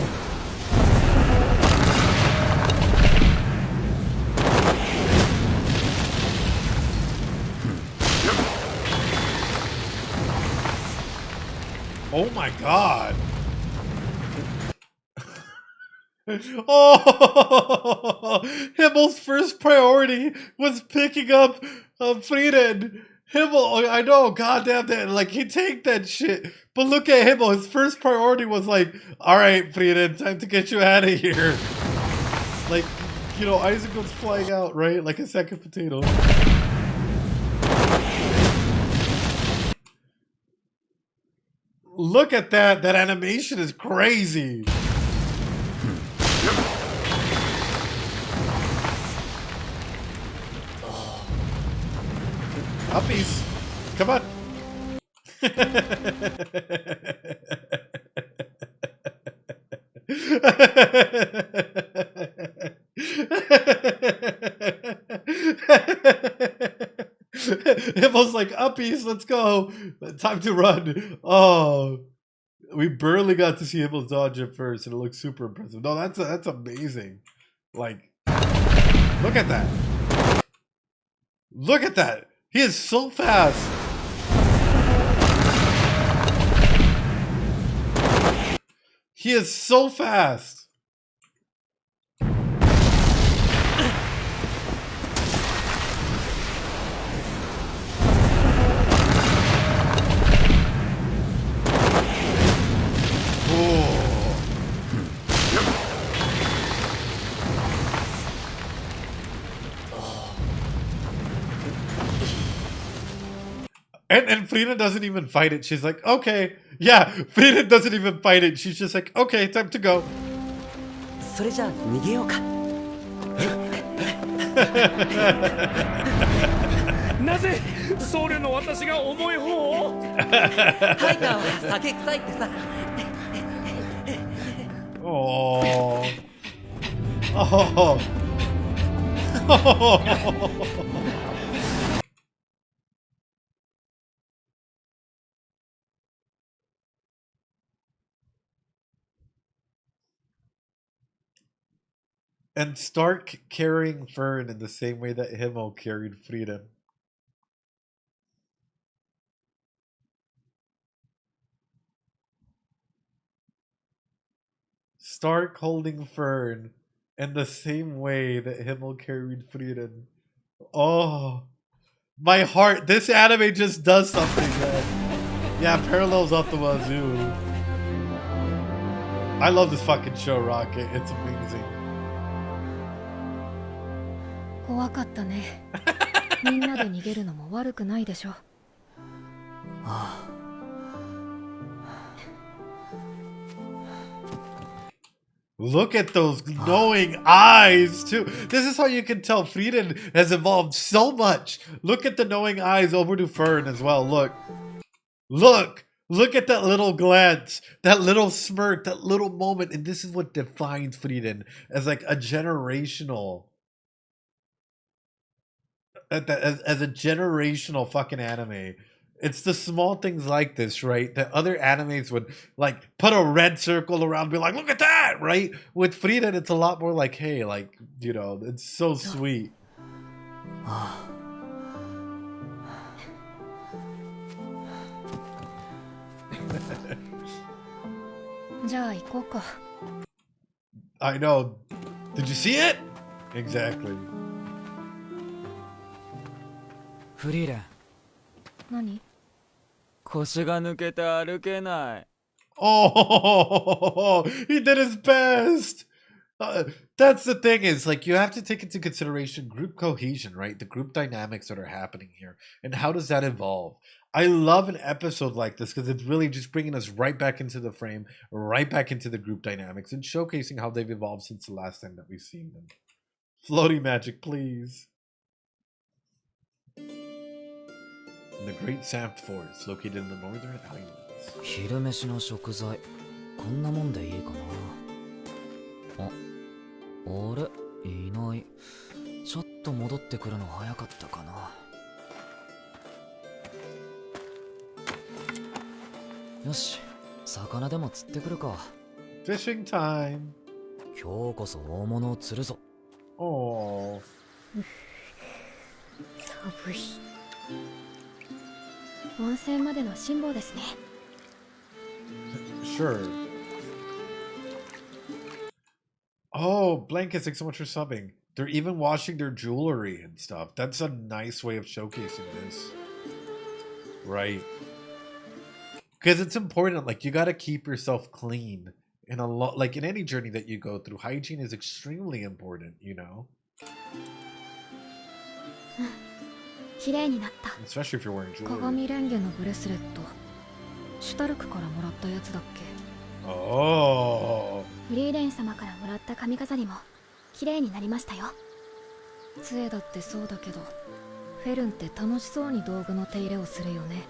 Oh my god. Oh, Himmel's first priority was picking up Frieren. Himmel, I know, goddamn that, like, he take that shit. But look at Himmel, his first priority was like, alright, Frieren, time to get you out of here. Like, you know, Isaac was flying out, right? Like a second potato. Look at that. That animation is crazy. Puppies. Come on. It was like uppies, let's go. Time to run. Oh, we barely got to see Himmel's dodge at first, and it looks super impressive. No, that's amazing. Like, look at that. Look at that. He is so fast. He is so fast. And Frieren doesn't even fight it. She's like, okay. Yeah, Frieren doesn't even fight it. She's just like, okay, time to go. それじゃあ逃げようか。なぜ僧侶の私が重い方を？ハイターは酒臭いってさ。Oh. Oh. And Stark carrying Fern in the same way that Himmel carried Frieren. Stark holding Fern in the same way that Himmel carried Frieren. Oh, my heart. This anime just does something, man. Yeah, parallels up the wazoo. I love this fucking show, Rocket. It's amazing. 怖かったね。みんなで逃げるのも悪くないでしょ。ああ。Look at those knowing eyes, too. This is how you can tell Frieren has evolved so much. Look at the knowing eyes over to Fern as well. Look. Look. Look at that little glance, that little smirk, that little moment. And this is what defines Frieren as like a generational... As a generational fucking anime. It's the small things like this, right? That other animes would like put a red circle around and be like, look at that, right? With Frieren, it's a lot more like, hey, like, you know, it's so sweet. I know. Did you see it? Exactly. フリーレン。何？腰が抜けて歩けない。Oh, he did his best. That's the thing is, like, you have to take into consideration group cohesion, right? The group dynamics that are happening here. And how does that evolve? I love an episode like this because it's really just bringing us right back into the frame, right back into the group dynamics and showcasing how they've evolved since the last time that we've seen them. Floaty magic, please. In the Great Saft Forest, located in the northern islands. 昼飯の食材、こんなもんでいいかな。あれ、いない。ちょっと戻ってくるの早かったかな。よし、魚でも釣ってくるか。Fishing time. 今日こそ大物を釣るぞ。Oh. 寒い。温泉までの辛抱ですね。Sure. Oh, blankets, thanks so much for subbing. They're even washing their jewelry and stuff. That's a nice way of showcasing this. Right. Because it's important, like, you gotta keep yourself clean. In a lot, like, in any journey that you go through, hygiene is extremely important, you know? 綺麗になった。 Especially if you're wearing jewelry. 鏡レンゲのブレスレット。シュタルクからもらったやつだっけ。 Oh. フリーレン様からもらった髪飾りも綺麗になりましたよ。杖だってそうだけど、フェルンって楽しそうに道具の手入れをするよね。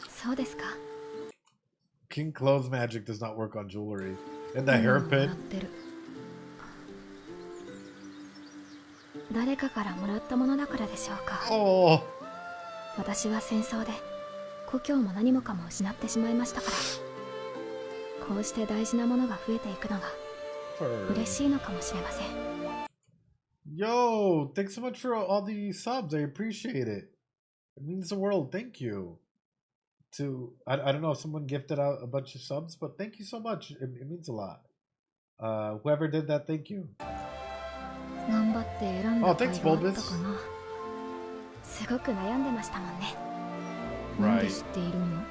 そうですか。 King Clothes magic does not work on jewelry. in the hairpin. 誰かからもらったものだからでしょうか。 Oh, 私は戦争で故郷も何もかも失ってしまいましたから、こうして大事なものが増えていくのが嬉しいのかもしれません。 yo, thanks so much for all the subs. I appreciate it. It means the world. Thank you. I don't know if someone gifted out a bunch of subs, but thank you so much. It means a lot. Whoever did that, thank you. 頑張って選んだ Oh, 甲 thanks, 斐があった Bulbous. かな。すごく悩んでましたもんね。 Right. なんで知っているの？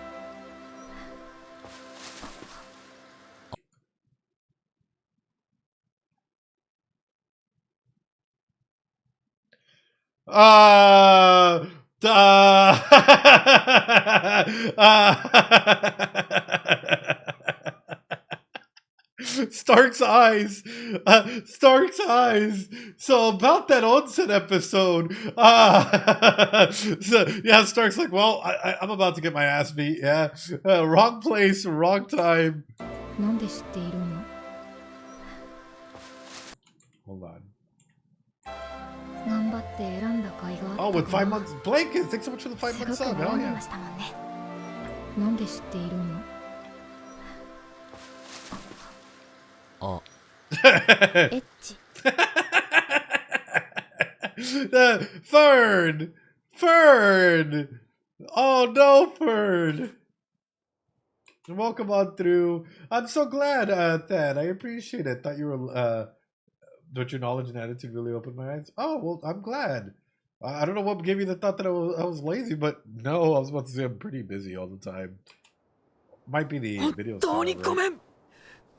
Uh, Stark's eyes. Stark's eyes. So about that onset episode, so, yeah, Stark's like, well, I'm about to get my ass beat. Yeah, wrong place, wrong time. なんで知っているの？ Hold on. 頑張って選んだ甲斐があ Oh, った with か 5 な。 months, Blake, thanks so much for the 5 months すごく sub. 悩 Hell んで yeah. ましたもんね。なんで知っているの？ あ、エッチ。 Fern! Fern! Oh no, Fern! Welcome on through. I'm so glad, Thad. I appreciate it. Thought you were, but your knowledge and attitude really opened my eyes. Oh, well, I'm glad. I don't know what gave you the thought that I was lazy, but no, I was about to say I'm pretty busy all the time. Might be the video style, 本当にご right? めん。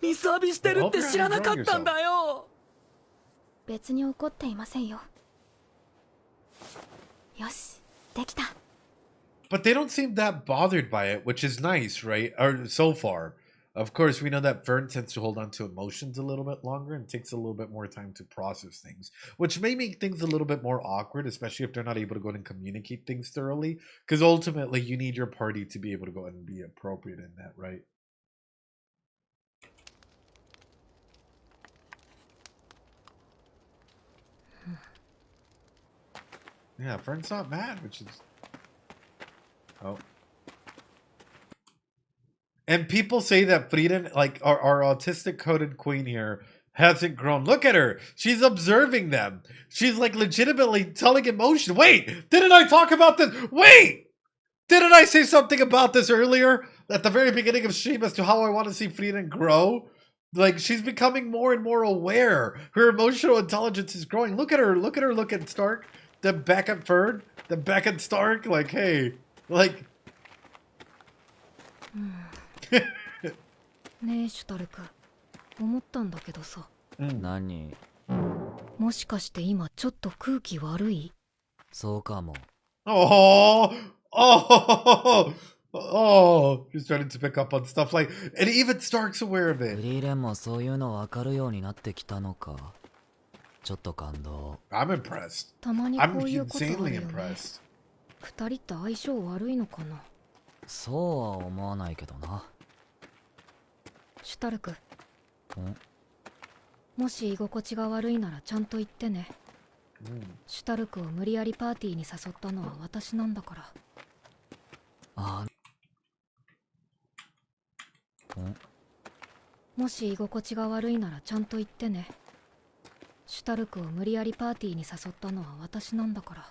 ミスアビしてるって知らなかったんだよ。別に怒っていませんよ。よし、できた。 But they don't seem that bothered by it, which is nice, right? Or so far. Of course, we know that Fern tends to hold on to emotions a little bit longer and takes a little bit more time to process things, which may make things a little bit more awkward, especially if they're not able to go ahead and communicate things thoroughly. Because ultimately, you need your party to be able to go ahead and be appropriate in that, right? Yeah, Fern's not mad, which is... Oh. And people say that Frieren, like our autistic coded queen here, hasn't grown. Look at her. She's observing them. She's like legitimately telling emotion. Wait, didn't I talk about this? Wait! Didn't I say something about this earlier? At the very beginning of stream as to how I want to see Frieren grow? Like, she's becoming more and more aware. Her emotional intelligence is growing. Look at her. Look at her. Look at Stark. Then back at Fern. Then back at Stark. Like, hey. Like... ねえシュタルク、思ったんだけどさ。何？もしかして今ちょっと空気悪い？そうかも。 Oh, oh, oh, she's starting to pick up on stuff like, and even Stark's aware of フ it. リーレンもそういうの分かるようになってきたのか。ちょっと感動。I'm impressed. たまにこ I'm ういうことあ insanely るよね。 impressed. 二人って相性悪いのかな。そうは思わないけどな。シュタルク、ん？もし居心地が悪いならちゃんと言ってね。 シュタルクを無理やりパーティーに誘ったのは私なんだから。あん？もし居心地が悪いならちゃんと言ってね。シュタルクを無理やりパーティーに誘ったのは私なんだから。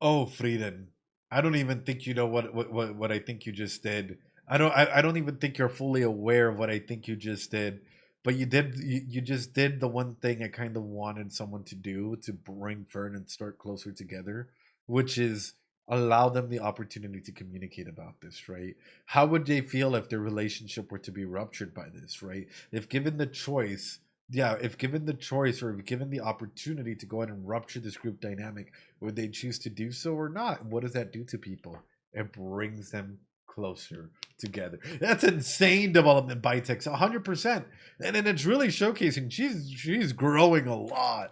Oh, Frieden, I don't even think you know what I think you just did. I don't even think you're fully aware of what I think you just did. But you just did the one thing I kind of wanted someone to do to bring Fern and Stark closer together, which is allow them the opportunity to communicate about this, right? How would they feel if their relationship were to be ruptured by this, right? If given the choice, if given the choice or if given the opportunity to go ahead and rupture this group dynamic, would they choose to do so or not? What does that do to people? It brings them closer together. That's insane development by Tex, 100%. And then it's really showcasing she's growing a lot.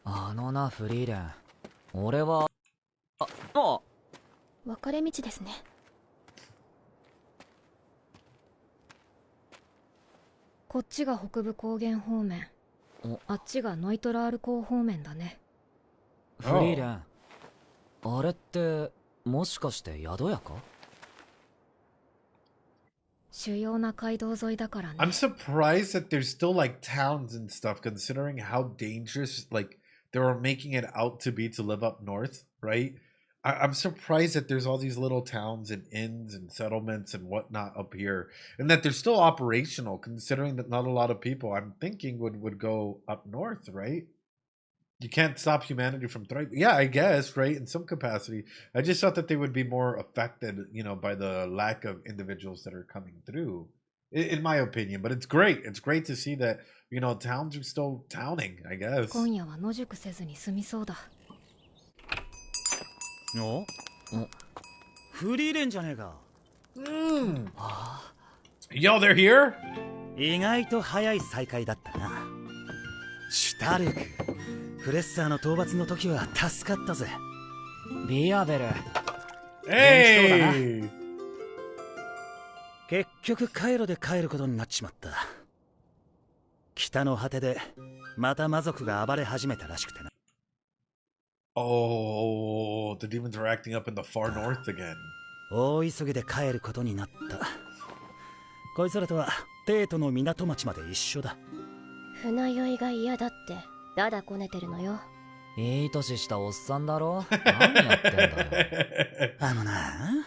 あのなフリーレン俺は分かれ道ですね。こっちが北部高原方面、あっちがノイトラール港方面だね。フリーレンあれってもしかして宿屋か？主要な街道沿いだからね。I'm surprised that there's still like towns and stuff, considering how dangerous like they were making it out to be to live up north, right? I'm surprised that there's all these little towns and inns and settlements and whatnot up here, and that they're still operational, considering that not a lot of people, I'm thinking, would go up north, right? You can't stop humanity from thriving. Yeah, I guess, right? In some capacity. I just thought that they would be more affected, by the lack of individuals that are coming through, in my opinion. But it's great. It's great to see that, towns are still towning, I guess. 今夜は野宿せずに済みそうだ。おフリーレンじゃねえか。Yo, they're here? 意外と早い再会だったな。シュタルク。フレッサーの討伐の時は助かったぜ。ビアベル Hey! 結局カイロで帰ることになっちまった。北の果てでまた魔族が暴れ始めたらしくてな。Oh, the demons are acting up in the far north again. 大急ぎで帰ることになった。こいつらとはテートの港町まで一緒だ。船酔いが嫌だってだだこねてるのよ。いい年したおっさんだろ何やってんだよあのな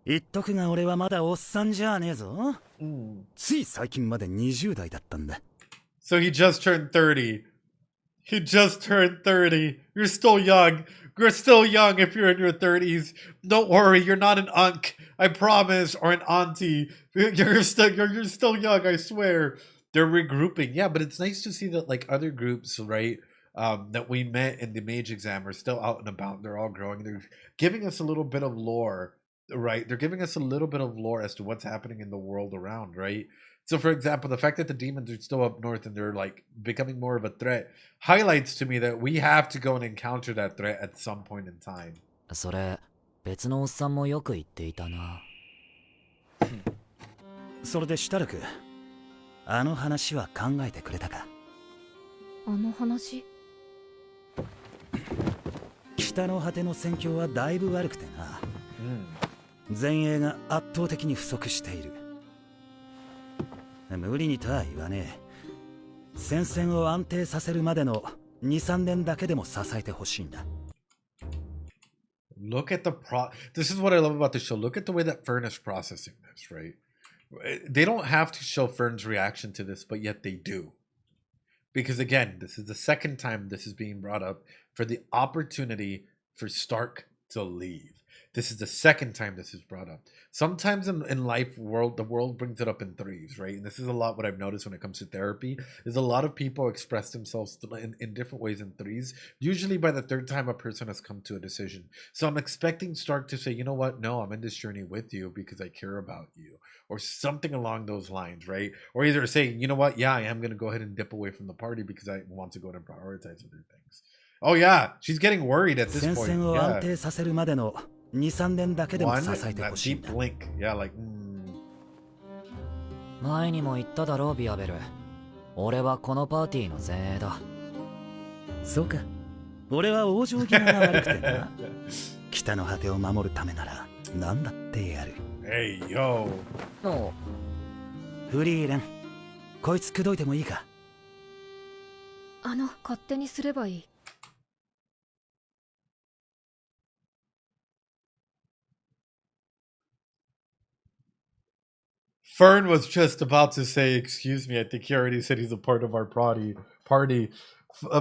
言っとくが俺はまだおっさんじゃねえぞ、つい最近まで20代だったんだ。 So he just turned 30. He just turned 30. You're still young. You're still young if you're in your 30s. Don't worry, you're not an unk, I promise, or an auntie. You're still young, I swear. They're regrouping. Yeah, but it's nice to see that like other groups, right, that we met in the mage exam are still out and about. They're all growing. They're giving us a little bit of lore, right? They're giving us a little bit of lore as to what's happening in the world around, right? So, for example, the fact that the demons are still up north and they're like becoming more of a threat highlights to me that we have to go and encounter that threat at some point in time. それ別のおっさんもよく言っていたな。それでシュタルク、あの話は考えてくれたか？あの話？北の果ての戦況はだいぶ悪くてな、前衛が圧倒的に不足している。無理にとは言わねえ。戦線を安定させるまでの 2,3 年だけでも支えてほしいんだ。Look at this is what I love about the show. Look at the way that Fern is processing this, right? They don't have to show Fern's reaction to this, but yet they do. Because again, this is the second time this is being brought up for the opportunity for Stark to leave. This is the second time this is brought up. Sometimes in life, the world brings it up in threes, right? And this is a lot what I've noticed when it comes to therapy, is a lot of people express themselves in different ways in threes. Usually by the third time a person has come to a decision. So I'm expecting Stark to say, you know what? No, I'm in this journey with you because I care about you. Or something along those lines, right? Or either saying, you know what? Yeah, I am going to go ahead and dip away from the party because I want to go and prioritize other things. Oh yeah, she's getting worried at this point. Yeah. 2,3 年だけでも支えてほしいんだ。 Blink. Yeah, like, 前にも言っただろビアベル。俺はこのパーティーの前衛だ。そうか。俺は往生際が悪くてな。北の果てを守るためなら何だってやる。Hey, yo. フリーレン、こいつ口説いてもいいか？勝手にすればいい。Fern was just about to say, excuse me, I think he already said he's a part of our party.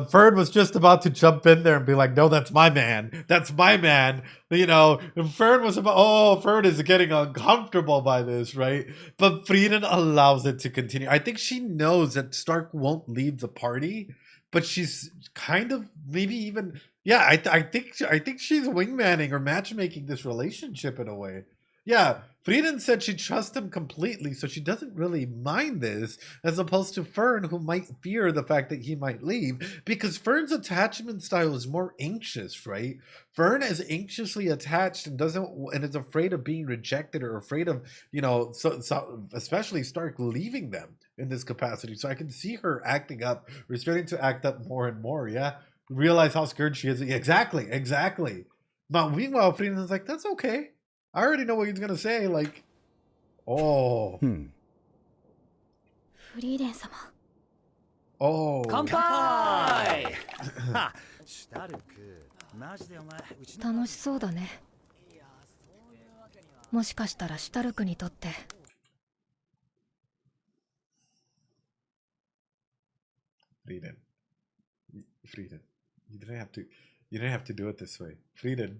Fern was just about to jump in there and be like, no, that's my man. That's my man. And Fern was Fern is getting uncomfortable by this, right? But Frieren allows it to continue. I think she knows that Stark won't leave the party, but she's kind of maybe even, I think she's wingmanning or matchmaking this relationship in a way. Yeah, Frieren said she trusts him completely, so she doesn't really mind this, as opposed to Fern, who might fear the fact that he might leave, because Fern's attachment style is more anxious, right? Fern is anxiously attached and is afraid of being rejected or afraid of, especially Stark leaving them in this capacity. So I can see her acting up, or starting to act up more and more. Yeah, realize how scared she is. Exactly. But meanwhile, Frieren's like, that's okay. I already know what he's gonna say. Like, oh, フリーレン様 oh. 乾杯シュタルクマジでお前うちの楽しそうだね。もしかしたらシュタルクにとって Frieren, you didn't have to do it this way, Frieren.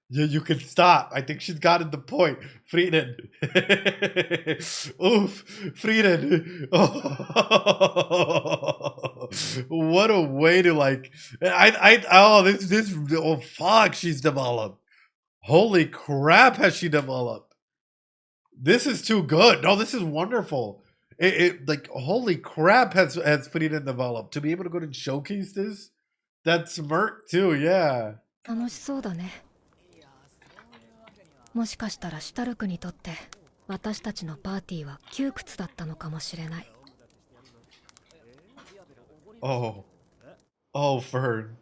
You can stop. I think she's gotten the point. Frieren. Oof. Frieren. Oh. What a way to like. Oh, fuck, she's developed. Holy crap, has she developed? This is too good. No, this is wonderful. Like, holy crap, has Frieren developed. To be able to go and showcase this? That smirk, too, yeah. 楽しそうだね。もしかしたらシュタルクにとって私たちのパーティーは窮屈だったのかもしれない。Oh, Fern.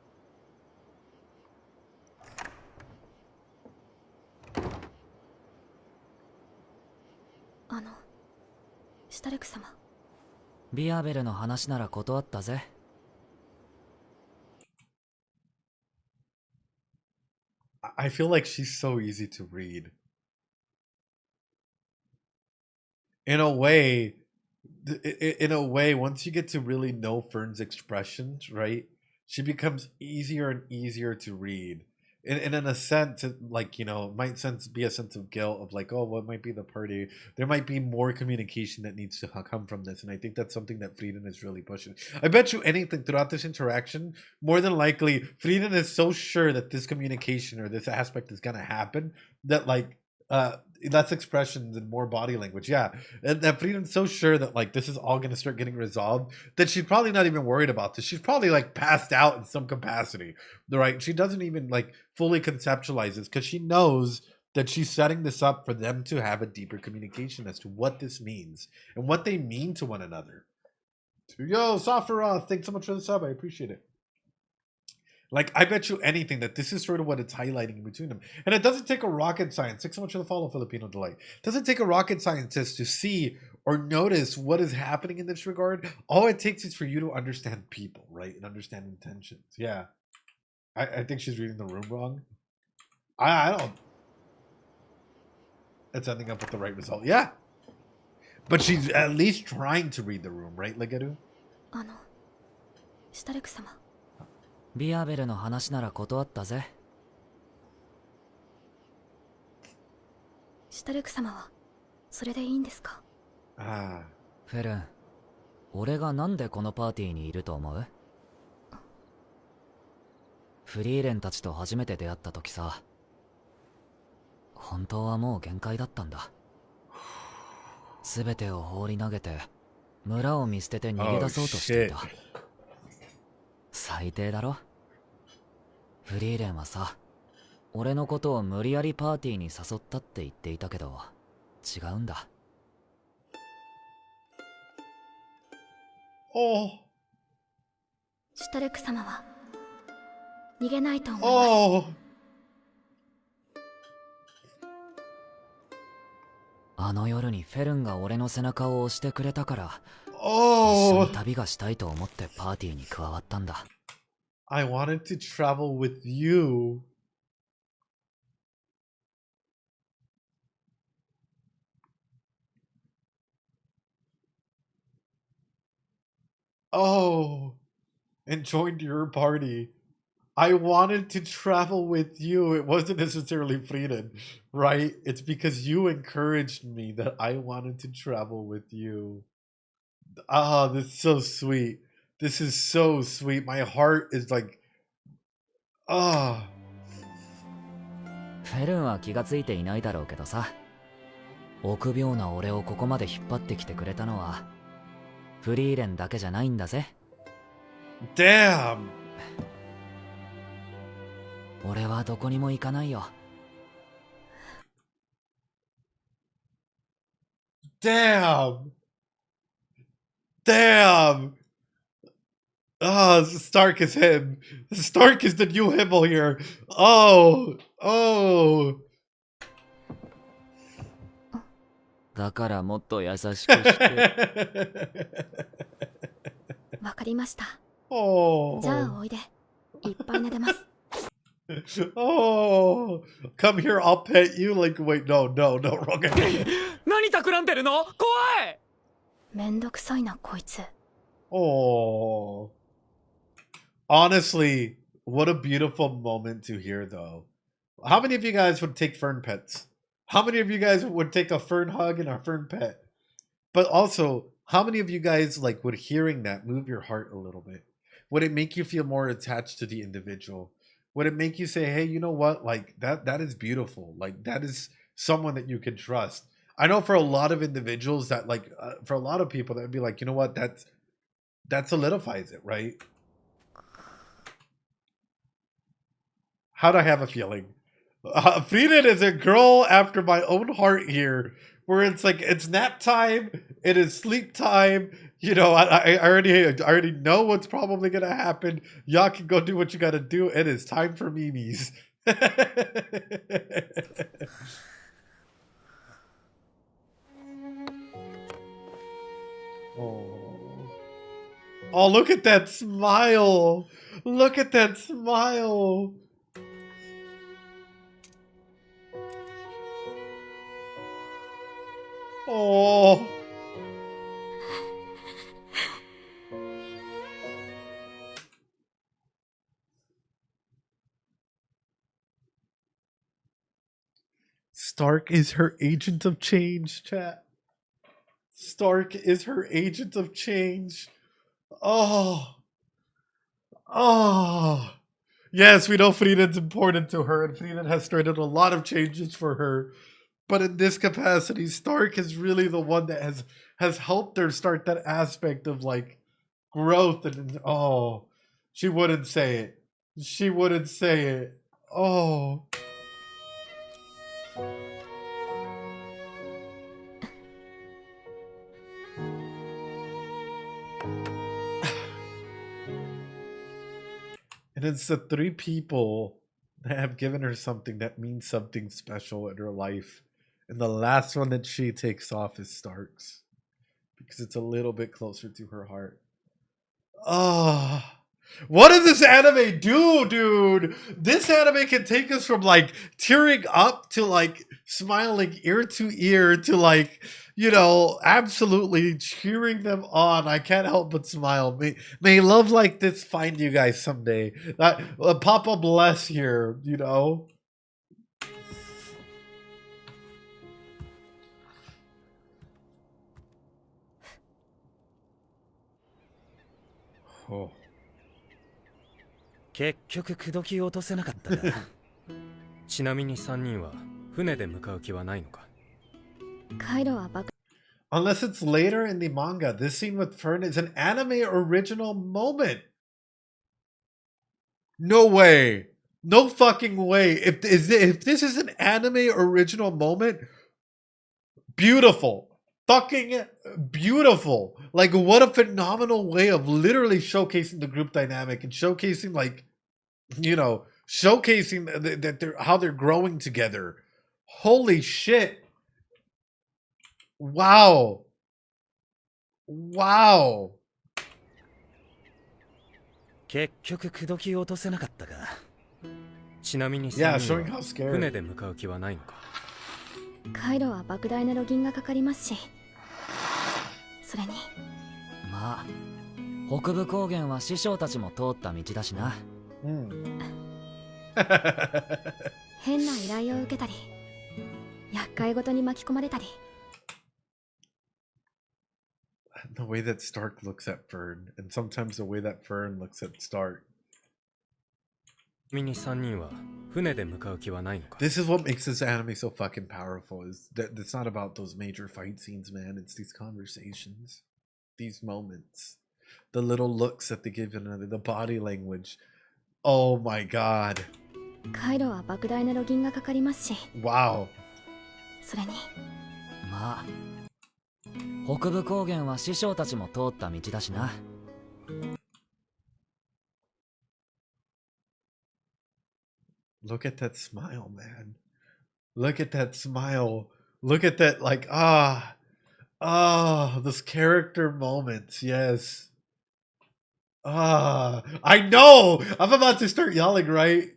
シュタルク様。ビアベルの話なら断ったぜ。I feel like she's so easy to read. In a way, once you get to really know Fern's expressions, right, she becomes easier and easier to read. And in a sense, it, like, might be a sense of guilt of like, oh, what might be the party? There might be more communication that needs to come from this. And I think that's something that Frieren is really pushing. I bet you anything throughout this interaction, more than likely, Frieren is so sure that this communication or this aspect is going to happen that like, less expressions and more body language. Yeah. And that Frieren's so sure that like this is all going to start getting resolved that she's probably not even worried about this. She's probably like passed out in some capacity, right? She doesn't even like fully conceptualize this because she knows that she's setting this up for them to have a deeper communication as to what this means and what they mean to one another. Yo, Safara, thanks so much for the sub. I appreciate it. Like, I bet you anything that this is sort of what it's highlighting in between them. And it doesn't take a rocket science. Thanks so much for the follow, Filipino Delight. It doesn't take a rocket scientist to see or notice what is happening in this regard. All it takes is for you to understand people, right? And understand intentions. Yeah. I think she's reading the room wrong. I don't. It's ending up with the right result. Yeah. But she's at least trying to read the room, right, Legeru? シュタルク様。ビアベルの話なら断ったぜ。シュタルク様はそれでいいんですか？フェルン、俺がなんでこのパーティーにいると思う？フリーレンたちと初めて出会った時さ、本当はもう限界だったんだ。全てを放り投げて村を見捨てて逃げ出そうとしていた。最低だろ。フリーレンはさ、俺のことを無理やりパーティーに誘ったって言っていたけど、違うんだ。シュタルク様は逃げないと思います。あの夜にフェルンが俺の背中を押してくれたから、一緒に旅がしたいと思ってパーティーに加わったんだ。I wanted to travel with you. And joined your party. I wanted to travel with you. It wasn't necessarily Frieren, right? It's because you encouraged me that I wanted to travel with you. This is so sweet. This is so sweet. My heart is like, フェルンは気がついていないだろうけどさ、臆病な俺をここまで引っ張ってきてくれたのはフリーレンだけじゃないんだぜ。 Damn! 俺はどこにも行かないよ。 Damn! Damn! Ah, Stark is him. Stark is the new Himmel here. Oh! Oh! だからもっと優しくして。わかりました。 Oh! じゃあおいで。いっぱい撫でます。 Oh! Come here, I'll pet you. Like, wait, no, wrong guy. 何企んでるの？怖い。めんどくさいなこいつ。 Oh. Honestly, what a beautiful moment to hear, though. How many of you guys would take fern pets? How many of you guys would take a fern hug and a fern pet? But also, how many of you guys, like, would hearing that move your heart a little bit? Would it make you feel more attached to the individual? Would it make you say, hey, you know what? Like, that is beautiful. Like, that is someone that you can trust. I know for a lot of individuals that, like, for a lot of people, that would be like, you know what? That solidifies it, right? How'd I have a feeling? Frieren is a girl after my own heart here, where it's like, it's nap time, it is sleep time. You know, I already know what's probably gonna happen. Y'all can go do what you gotta do. It is time for memes. Oh, look at that smile. Look at that smile. Oh. Stark is her agent of change, chat. Stark is her agent of change. Oh. Oh. Yes, we know Frieren's important to her, and Frieren has started a lot of changes for her. But in this capacity, Stark is really the one that has helped her start that aspect of, like, growth. And oh, she wouldn't say it. She wouldn't say it. Oh. And it's the three people that have given her something that means something special in her life. And the last one that she takes off is Stark's, because it's a little bit closer to her heart. Oh, what does this anime do, dude? This anime can take us from, like, tearing up to, like, smiling ear to ear to, like, you know, absolutely cheering them on. I can't help but smile. May love like this find you guys someday. Papa bless here, you know? Oh. 結局口説き落とせなかったな。ちなみに3人は船で向かう気はないのか？カイロはバカ。 Unless it's later in the manga, this scene with Fern is an anime original moment. No way. No fucking way. If this is an anime original moment, beautiful. Fucking beautiful. Like, what a phenomenal way of literally showcasing the group dynamic and showcasing, like, you know, showcasing that they're how they're growing together. Holy shit. Wow. Wow. 結局口説き落とせなかったか。ちなみに Yeah, 3 showing 人 how は scared. 船で向かう気はないのか？カイロは莫大なロギンがかかりますし、それにまあ北部高原は師匠たちも通った道だしな。変な依頼を受けたり、厄介ごとに巻き込まれたり。 The way that Stark looks at Fern, and sometimes the way that Fern looks at Stark. ちなみに3人は船で向かう気はないのか？ This is what makes this anime so fucking powerful. Is that it's not about those major fight scenes, man. It's these conversations, these moments, the little looks that they give one another, the body language. Oh my god. 回路は莫大なロギンがかかりますし、 Wow. それにまあ北部高原は師匠たちも通った道だしな。Look at that smile, man. Look at that smile. Look at that, like, those character moments. Yes. I know. I'm about to start yelling, right?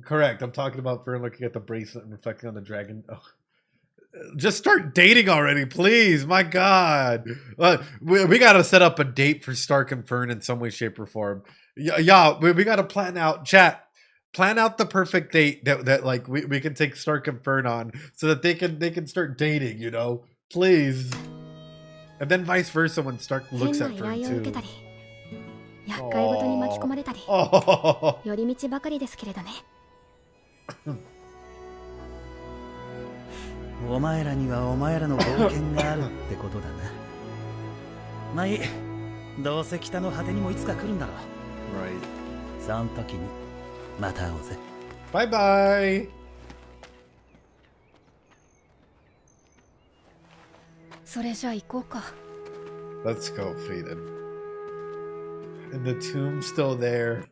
Correct. I'm talking about Frieren looking at the bracelet and reflecting on the dragon. Oh. Just start dating already, please. My God. We got to set up a date for Stark and Fern in some way, shape, or form. Yeah, we got to plan out, chat. Plan out the perfect date that like we can take Stark and Fern on so that they can start dating, you know? Please. And then vice versa when Stark 変 looks な at 依 Fern 頼を受け too. たり、厄介事に巻き込まれたり、 Oh. 寄り道ばかりですけれどね。お前らにはお前らの冒険があるってことだな。まあいい。どうせ北の果てにもいつか来るんだろう。 Right. そん時にまた会おうぜ。 Bye bye. それじゃあ行こうか。 Let's go, Frieren. And the tomb's still there.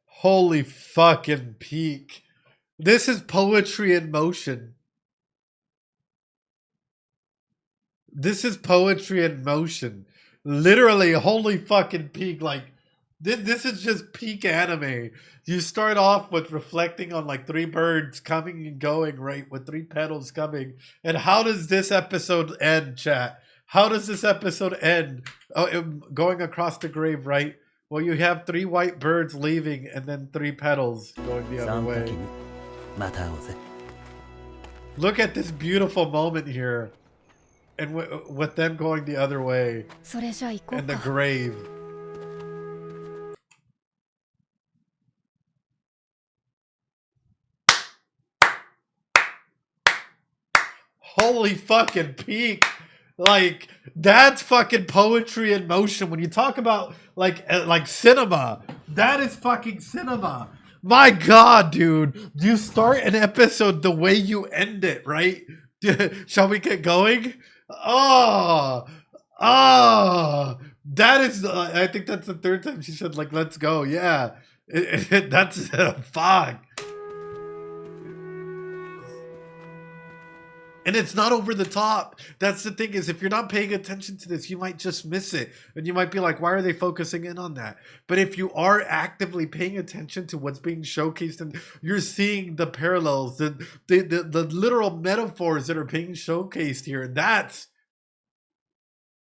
Holy fucking peak. This is poetry in motion. This is poetry in motion. Literally, holy fucking peak. Like, this is just peak anime. You start off with reflecting on like 3 birds coming and going, right? With 3 petals coming. And how does this episode end, chat? How does this episode end? Oh, going across the grave, right? Well, you have 3 white birds leaving and then 3 petals going the そ other ん時 way. にまた会おうぜ。 Look at this beautiful moment here. And with them going the other way. それじゃあ行こう And the か。 grave. Holy fucking peak. Like, that's fucking poetry in motion. When you talk about like cinema, that is fucking cinema. My God, dude. You start an episode the way you end it, right? Shall we get going? Oh, that is, I think that's the 3rd time she said, like, let's go. Yeah. That's, fuck. And it's not over the top. That's the thing, is if you're not paying attention to this, you might just miss it. And you might be like, why are they focusing in on that? But if you are actively paying attention to what's being showcased, and you're seeing the parallels, the literal metaphors that are being showcased here, and that's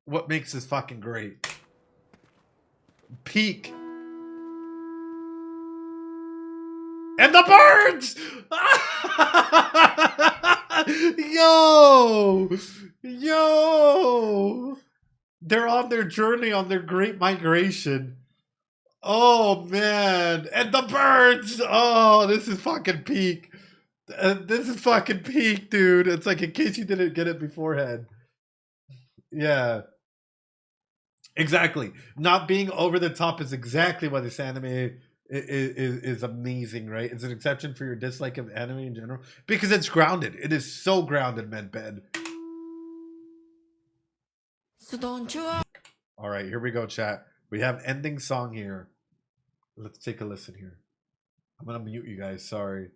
what makes this fucking great. Peak. And the birds! Yo! They're on their journey, on their great migration. Oh, man. And the birds! Oh, this is fucking peak. This is fucking peak, dude. It's like, in case you didn't get it beforehand. Yeah. Exactly. Not being over the top is exactly why this anime is amazing, right? It's an exception for your dislike of anime in general because it's grounded. It is so grounded, man, Ben. All right, here we go, chat. We have ending song here. Let's take a listen here. I'm gonna mute you guys. Sorry.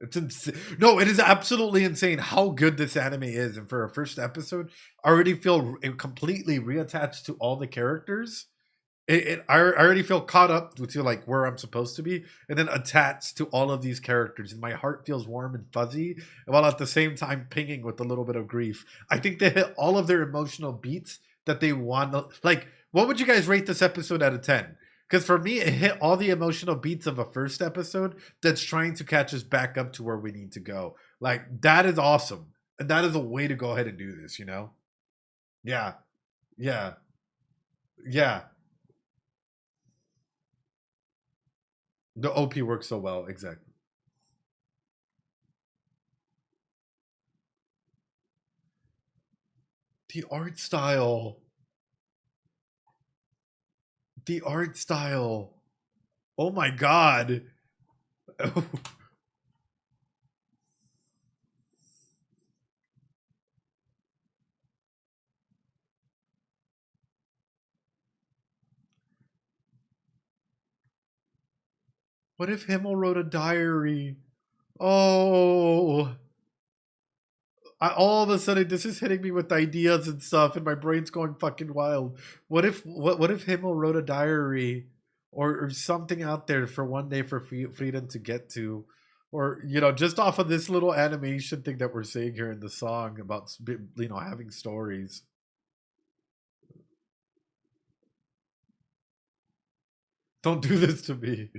It's insane. No, it is absolutely insane how good this anime is, and for a first episode, I already feel completely reattached to all the characters. I already feel caught up to like where I'm supposed to be, and then attached to all of these characters, and my heart feels warm and fuzzy, while at the same time pinging with a little bit of grief. I think they hit all of their emotional beats that they want. Like, what would you guys rate this episode out of 10? Because for me, it hit all the emotional beats of a first episode that's trying to catch us back up to where we need to go. Like, that is awesome, and that is a way to go ahead and do this. You know? Yeah, yeah, yeah. The OP works so well, exactly. The art style. The art style. Oh my god. What if Himmel wrote a diary? Oh. All of a sudden, this is hitting me with ideas and stuff, and my brain's going fucking wild. What if Himmel wrote a diary, or something out there for one day for Frieren to get to, or just off of this little animation thing that we're seeing here in the song about having stories. Don't do this to me.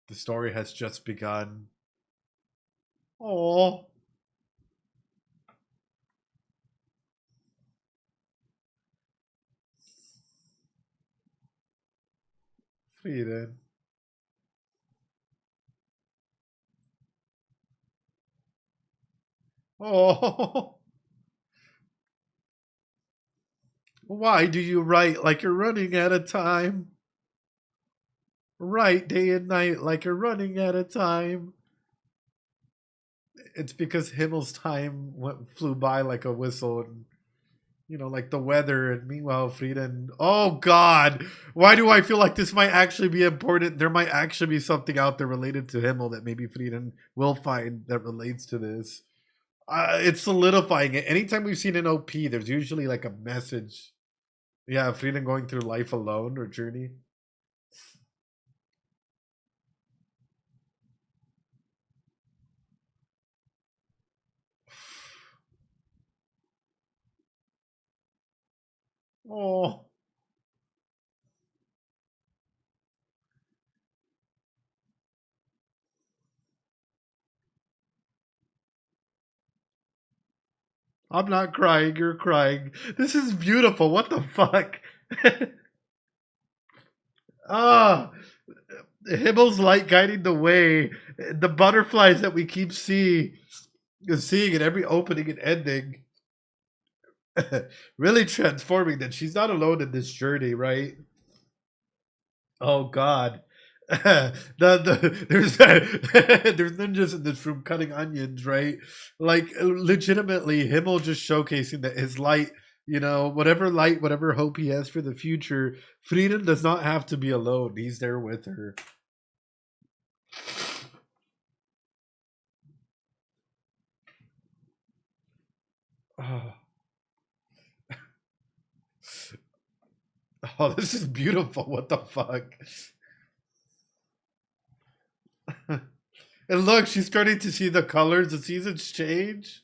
The story has just begun. Oh. Frieren. Oh. Why do you write like you're running out of time? Write day and night like you're running out of time. It's because Himmel's time flew by like a whistle, and like the weather. And meanwhile, Frieren. Oh God, why do I feel like this might actually be important? There might actually be something out there related to Himmel that maybe Frieren will find that relates to this. It's solidifying it. Anytime we've seen an OP, there's usually like a message. Yeah, Frieren going through life alone or journey. Oh. I'm not crying, you're crying. This is beautiful. What the fuck? Ah, Himmel's light guiding the way. The butterflies that we keep seeing in every opening and ending. Really transforming that she's not alone in this journey, right? Oh God. There's there's ninjas in this room cutting onions, right? Like legitimately, Himmel just showcasing that his light, whatever hope he has for the future, Frieren does not have to be alone. He's there with her. Oh. Oh, this is beautiful. What the fuck? And look, she's starting to see the colors. The seasons change.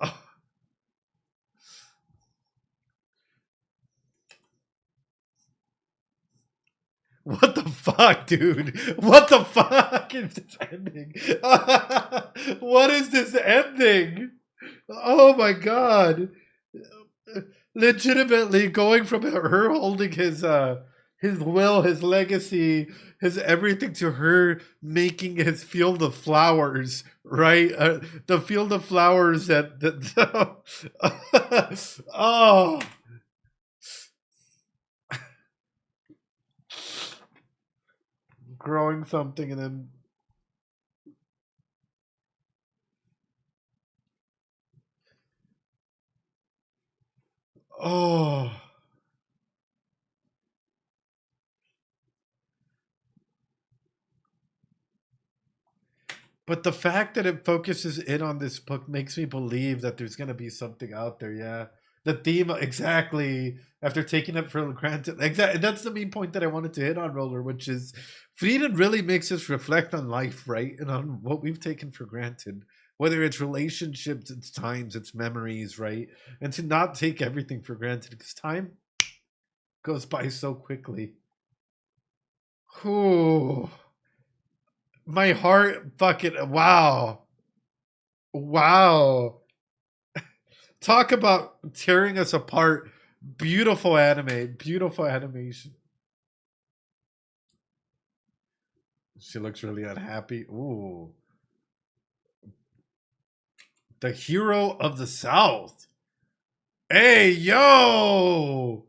Oh. What the fuck, dude? What the fuck is this ending? What is this ending? Oh my God. Legitimately going from her holding his will, his legacy, his everything, to her making his field of flowers, right? The field of flowers that oh. Growing something and then oh. But the fact that it focuses in on this book makes me believe that there's going to be something out there. Yeah. The theme, exactly. After taking it for granted. Exactly. That's the main point that I wanted to hit on, Roller, which is Frieren really makes us reflect on life, right? And on what we've taken for granted. Whether it's relationships, it's times, it's memories, right? And to not take everything for granted, because time goes by so quickly. Ooh. My heart fucking wow. Wow. Talk about tearing us apart. Beautiful anime, beautiful animation. She looks really unhappy. Ooh. The hero of the South. Hey, yo.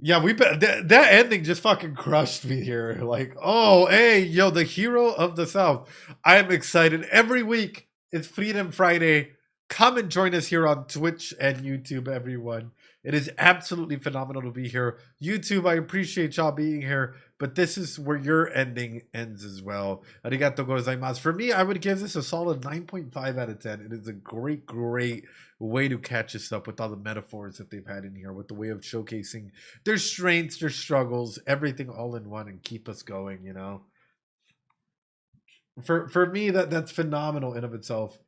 Yeah, that ending just fucking crushed me here. Like, oh, hey, yo, the hero of the South. I am excited. Every week it's Freedom Friday. Come and join us here on Twitch and YouTube, everyone. It is absolutely phenomenal to be here. YouTube, I appreciate y'all being here, but this is where your ending ends as well. Arigato gozaimasu. For me, I would give this a solid 9.5 out of 10. It is a great, great way to catch us up with all the metaphors that they've had in here, with the way of showcasing their strengths, their struggles, everything all in one, and keep us going, you know. For me, that's phenomenal in of itself.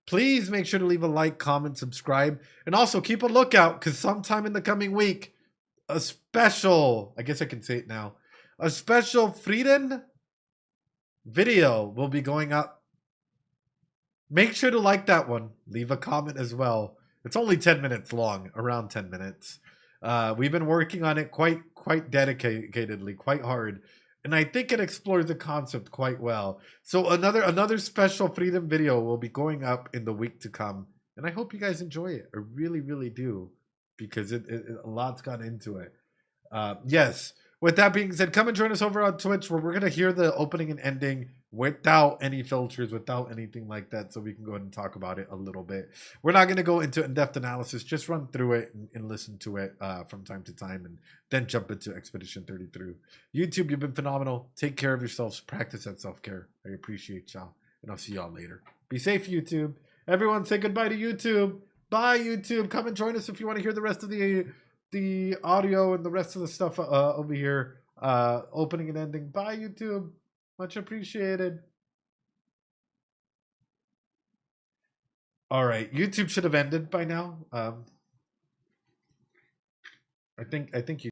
Please make sure to leave a like, comment, subscribe, and also keep a lookout, because sometime in the coming week, a special, I guess I can say it now, a special Frieren video will be going up. Make sure to like that one. Leave a comment as well. It's only 10 minutes long, around 10 minutes. We've been working on it quite dedicatedly, quite hard. And I think it explores the concept quite well. So another special Freedom video will be going up in the week to come. And I hope you guys enjoy it. I really, really do. Because a lot's gone into it. Yes. With that being said, come and join us over on Twitch, where we're going to hear the opening and ending without any filters, without anything like that, so we can go ahead and talk about it a little bit. We're not going to go into in-depth analysis, just run through it and listen to it from time to time, and then jump into Expedition 33. YouTube, you've been phenomenal. Take care of yourselves. Practice that self-care. I appreciate y'all, and I'll see y'all later. Be safe, YouTube. Everyone say goodbye to YouTube. Bye, YouTube. Come and join us if you want to hear the rest of the audio and the rest of the stuff over here, opening and ending. Bye, YouTube. Much appreciated. All right, YouTube should have ended by now. I think you